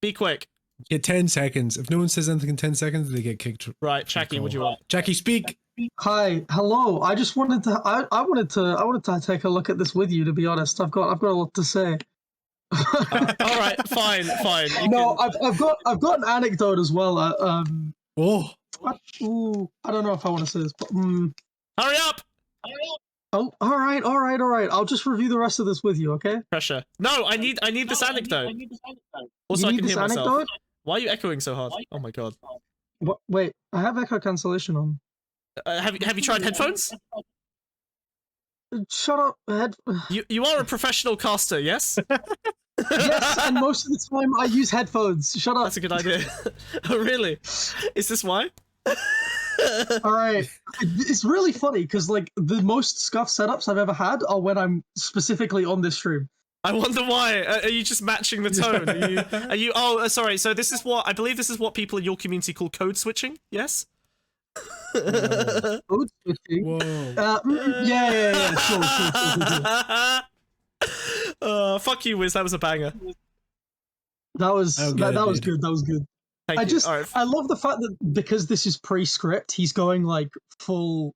Be quick. Get 10 seconds. If no one says anything in 10 seconds, they get kicked. Right, Jackie, what do you want? Jackie, speak. Hi, hello. I just wanted to. I wanted to take a look at this with you. To be honest, I've got a lot to say. All right, fine. I've got an anecdote as well. Oh. I don't know if I want to say this, but hurry up. Oh, all right. I'll just review the rest of this with you, okay? Pressure. No, I need this anecdote. Also, I can hear myself. Anecdote? Why are you echoing so hard? Oh my god. What? Wait, I have echo cancellation on. Have you tried headphones? Shut up, You are a professional caster, yes? Yes, and most of the time I use headphones. Shut up. That's a good idea. Oh, really? Is this why? All right. It's really funny because like the most scuffed setups I've ever had are when I'm specifically on this stream. I wonder why. Are you just matching the tone? Are you? Oh, sorry. So this is what I believe. This is what people in your community call code switching. Yes. Code switching. Whoa. Yeah. Sure. Fuck you, Wiz. That was a banger. That was good. That was good. Thank you. Right. I love the fact that because this is pre-script, he's going like full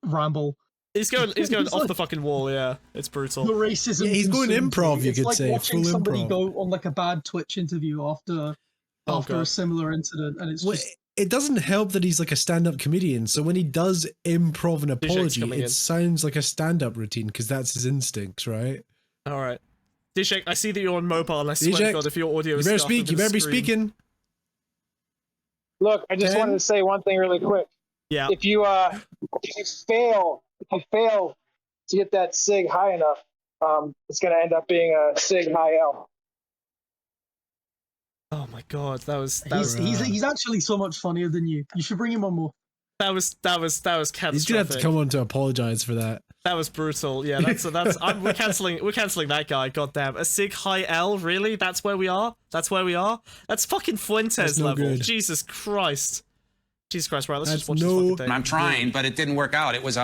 ramble. He's going off the fucking wall. Yeah, it's brutal. The racism. Yeah, he's going improv. You could like say watching full somebody improv. go on like a bad Twitch interview after a similar incident, and it's just. It doesn't help that he's like a stand-up comedian. So when he does improv an apology, it sounds like a stand-up routine because that's his instincts, right? All right, Dishek, I see that you're on mobile, and I swear to God, if your audio is you better speak. You better be speaking. Look, I just wanted to say one thing really quick. Yeah. If you fail to get that sig high enough, it's gonna end up being a sig high L. Oh my god, that was he's actually so much funnier than you. You should bring him on more. That was catastrophic. He's gonna have to come on to apologize for that. That was brutal. Yeah, we're canceling that guy. Goddamn, a sig high L. Really? That's where we are. That's fucking Fuentes level. Good. Jesus Christ. Right, let's just watch no. this fucking thing. I'm trying, but it didn't work out. It was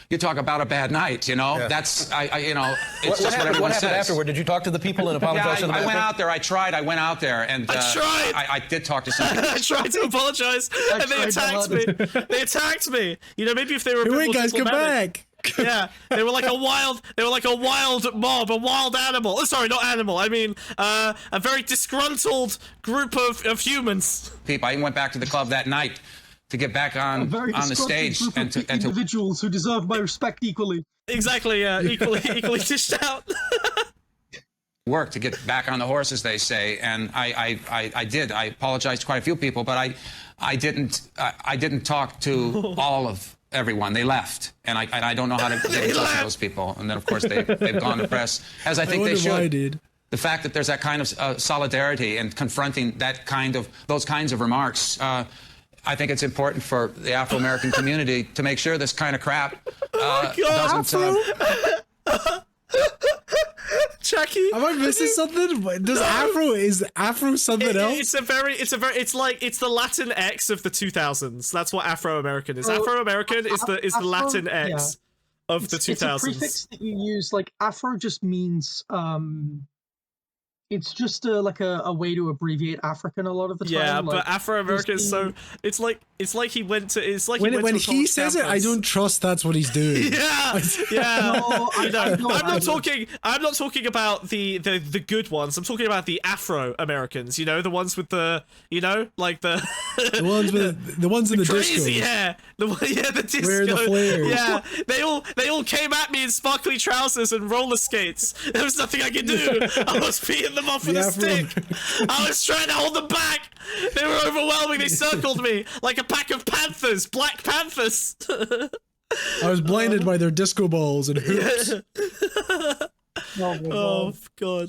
you talk about a bad night, you know. Yeah. It's what just what everyone happened says. afterward? Did you talk to the people and apologize to them? I went out there. I tried. I went out there, and I tried. I did talk to somebody. I tried to apologize, and they attacked me. They attacked me. You know, maybe if they were. Wait, guys, come back. Yeah, they were like a wild mob, a wild animal. Oh, sorry, not animal. I mean, a very disgruntled group of humans. People. I even went back to the club that night to get back on the stage and to individuals who deserve my respect equally. Exactly. Yeah, equally dished out. Work to get back on the horse, as they say, and I did. I apologized to quite a few people, but I didn't talk to all of everyone. They left, and I don't know how to get in touch with those people. And then of course they've gone to press, as I think they should. The fact that there's that kind of solidarity and confronting those kinds of remarks. I think it's important for the Afro-American community to make sure this kind of crap doesn't. Jackie, am I missing something? Is Afro something else? It's the Latin X of the 2000s. That's what Afro-American is. Afro-American is the Latin X of the 2000s. It's a prefix that you use. Like Afro just means it's just like a way to abbreviate African a lot of the time. Yeah, like, but Afro-American is so it's like he went to when he says it, I don't trust that's what he's doing. Yeah. No, I'm not talking about the good ones. I'm talking about the Afro-Americans. You know, the ones with the like the the ones in the crazy disco. hair. The disco. Wear the flares. Yeah, they all came at me in sparkly trousers and roller skates. There was nothing I could do. I was beating them off with a stick. I was trying to hold them back. They were overwhelming. They circled me like a pack of panthers, black panthers. I was blinded by their disco balls and hoops. Oh God.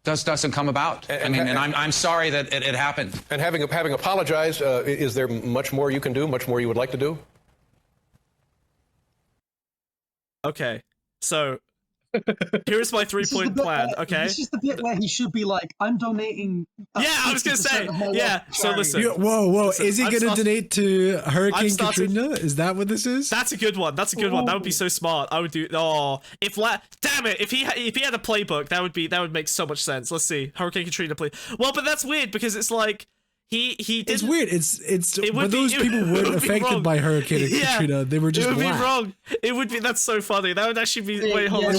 Doesn't come about. I'm sorry that it happened. And having apologized, is there much more you can do? Much more you would like to do? Okay, so Here's my 3-point plan, okay? This is the bit where he should be like, I'm donating. I was gonna say, so listen. Whoa. Listen, is he gonna donate to Hurricane Katrina? Is that what this is? That's a good one. That would be so smart. I would do. Damn it! If he had a playbook, that would make so much sense. Let's see, Hurricane Katrina play. Well, but that's weird because it's like. He did. It's weird. But those people weren't affected by Hurricane Katrina. They were just It would black. be wrong. It would be. That's so funny. That would actually be. Wait, hold on.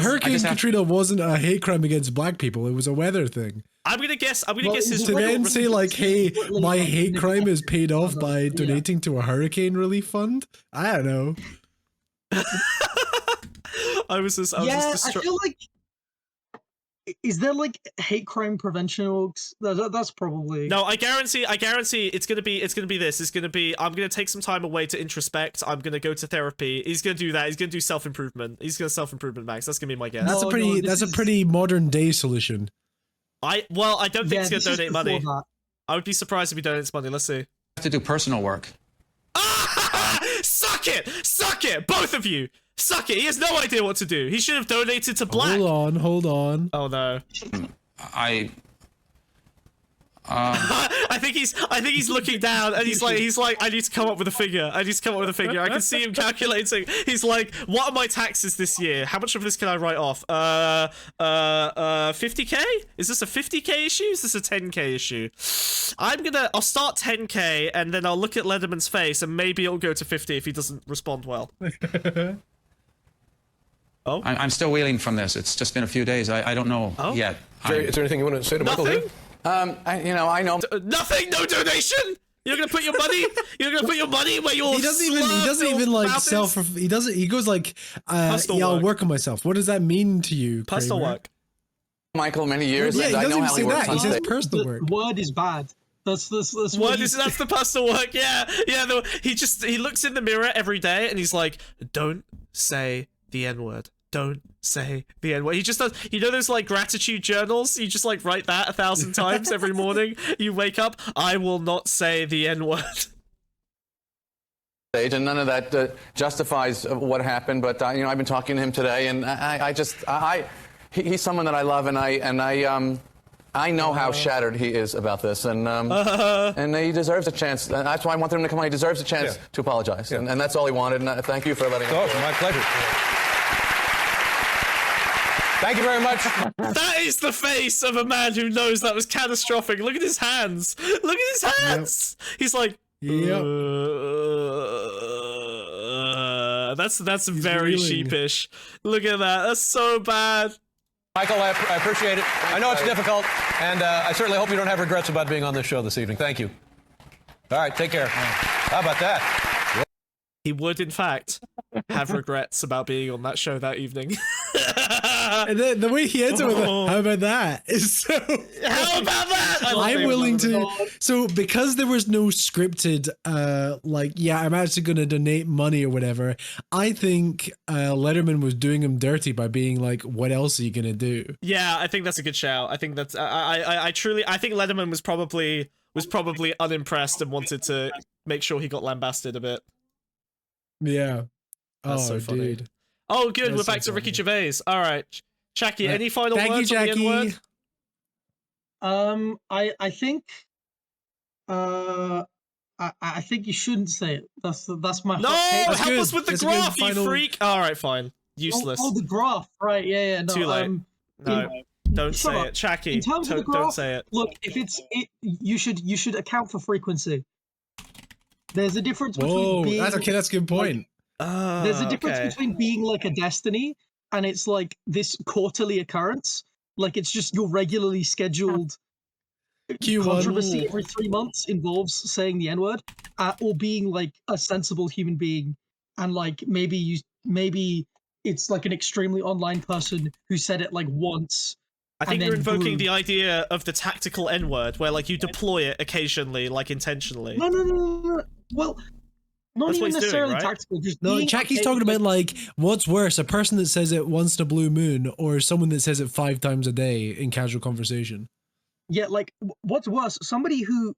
Hurricane Katrina wasn't a hate crime against black people. It was a weather thing. I'm gonna guess his. To then say like, "Hey, my hate crime is paid off by donating to a hurricane relief fund." I don't know. I was just I feel like. Is there like hate crime prevention orgs? That's probably no. I guarantee it's gonna be this. It's gonna be I'm gonna take some time away to introspect. I'm gonna go to therapy. He's gonna do that. He's gonna do self-improvement. He's gonna self-improvement max. That's gonna be my guess. That's a pretty modern day solution. I don't think he's gonna donate money. I would be surprised if he donates money. Let's see. have to do personal work. Suck it, both of you. Suck it. He has no idea what to do. He should have donated to black. Hold on. Oh no. I think he's looking down and he's like, I need to come up with a figure. I can see him calculating. He's like, what are my taxes this year? How much of this can I write off? 50k? Is this a 50k issue? Is this a 10k issue? I'll start 10k and then I'll look at Lederman's face and maybe it'll go to 50 if he doesn't respond well. Oh, I'm still reeling from this. It's just been a few days. I don't know yet. Is there anything you want to say to Michael here? I know. Nothing. No donation. You're gonna put your money. You're gonna put your money where your. He doesn't even like self. He doesn't. He goes like, I'll work on myself. What does that mean to you? Personal work. Michael, many years. Yeah, he I doesn't know even how say he works that. He says personal work. Word is bad. That's that's the personal work. Yeah. He looks in the mirror every day and he's like, don't say the N-word. Don't say the N-word. He just does, those like gratitude journals? You just like write that 1,000 times every morning. You wake up, I will not say the N-word. And none of that justifies what happened, but I've been talking to him today, and he's someone that I love, and I know how shattered he is about this, and he deserves a chance. That's why I wanted him to come on. He deserves a chance to apologize, and that's all he wanted. And thank you for letting him. Awesome, my pleasure. Thank you very much. That is the face of a man who knows that was catastrophic. Look at his hands. Look at his hands. Yep. He's like, that's very reeling. Sheepish. Look at that. That's so bad. Michael, I appreciate it. I know it's difficult, and I certainly hope you don't have regrets about being on this show this evening. Thank you. All right, take care. How about that? He would, in fact, have regrets about being on that show that evening. And then the way he ends it with how about that is so. How about that? I'm willing to. So because there was no scripted, I'm actually going to donate money or whatever. I think Letterman was doing him dirty by being like, "What else are you going to do?" Yeah, I think that's a good shout. I think that's. I think Letterman was probably unimpressed and wanted to make sure he got lambasted a bit. Yeah. That's so funny. Dude. Oh, good. We're back to Ricky Gervais. All right, Jackie. Any final words on the N-word? I think, I think you shouldn't say it. That's my. No, help us with the graph, you freak. All right, fine. Useless. Oh, the graph. Right. Yeah. No, too late. No. Don't say it, Jackie. In terms of the graph, don't say it. Look, if you should account for frequency. There's a difference between being. That's okay. That's a good point. There's a difference between being like a destiny and it's like this quarterly occurrence. Like it's just your regularly scheduled controversy every 3 months involves saying the N-word, or being like a sensible human being, and like maybe it's like an extremely online person who said it like once. I think you're invoking the idea of the tactical N-word, where like you deploy it occasionally, like intentionally. No. Well, not even necessarily tactical. Just Jackie's talking about like what's worse, a person that says it once in a blue moon, or someone that says it 5 times a day in casual conversation. Yeah, like what's worse, somebody who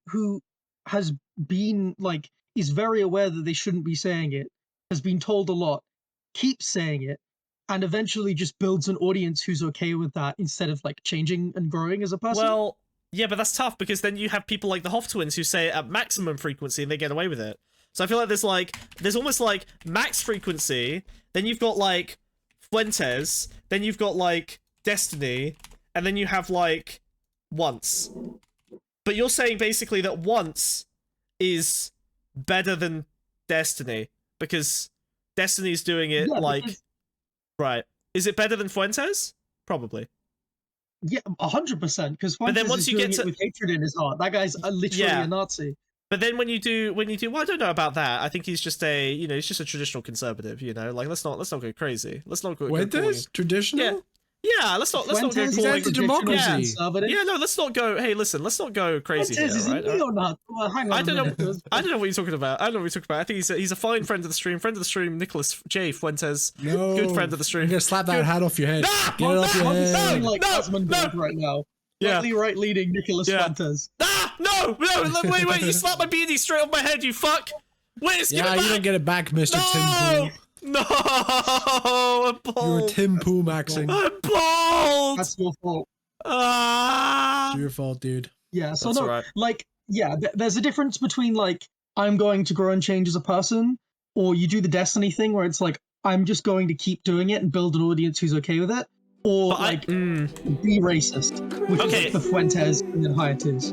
has been like is very aware that they shouldn't be saying it, has been told a lot, keeps saying it, and eventually just builds an audience who's okay with that instead of like changing and growing as a person. Well, yeah, but that's tough because then you have people like the Hoff twins who say it at maximum frequency and they get away with it. So I feel like there's almost like max frequency, then you've got like Fuentes, then you've got like Destiny, and then you have like Once. But you're saying basically that Once is better than Destiny because Destiny's doing it right. Is it better than Fuentes? Probably. Yeah, 100%. Because Fuentes is doing it with hatred in his heart. That guy's literally a Nazi. But then when you do, well, I don't know about that. I think he's just he's just a traditional conservative. Like let's not go crazy. Let's not go. Fuentes traditional. Yeah, let's not go calling democracy. Yeah, no, let's not go. Hey, listen, let's not go crazy here, right? Well, hang on I don't know what you're talking about. I think he's a fine friend of the stream. Nicholas J. Fuentes. No, good friend of the stream. You're gonna slap that hat off your head. Get it off your head. Like no, right now. Yeah. Right leading Nicholas Fuentes. No, wait, you slapped my beanie straight off my head, you fuck. Wait, you don't get it back, Mr. Tim Pool. No, I'm bald. You were Tim Pool maxing. I'm bald. That's your fault. It's your fault, dude. Yeah, so that's no, right. like, yeah, there's a difference between like, I'm going to grow and change as a person, or you do the Destiny thing where it's like, I'm just going to keep doing it and build an audience who's okay with it. Or be racist, which is like the Fuentes and then Hayatus.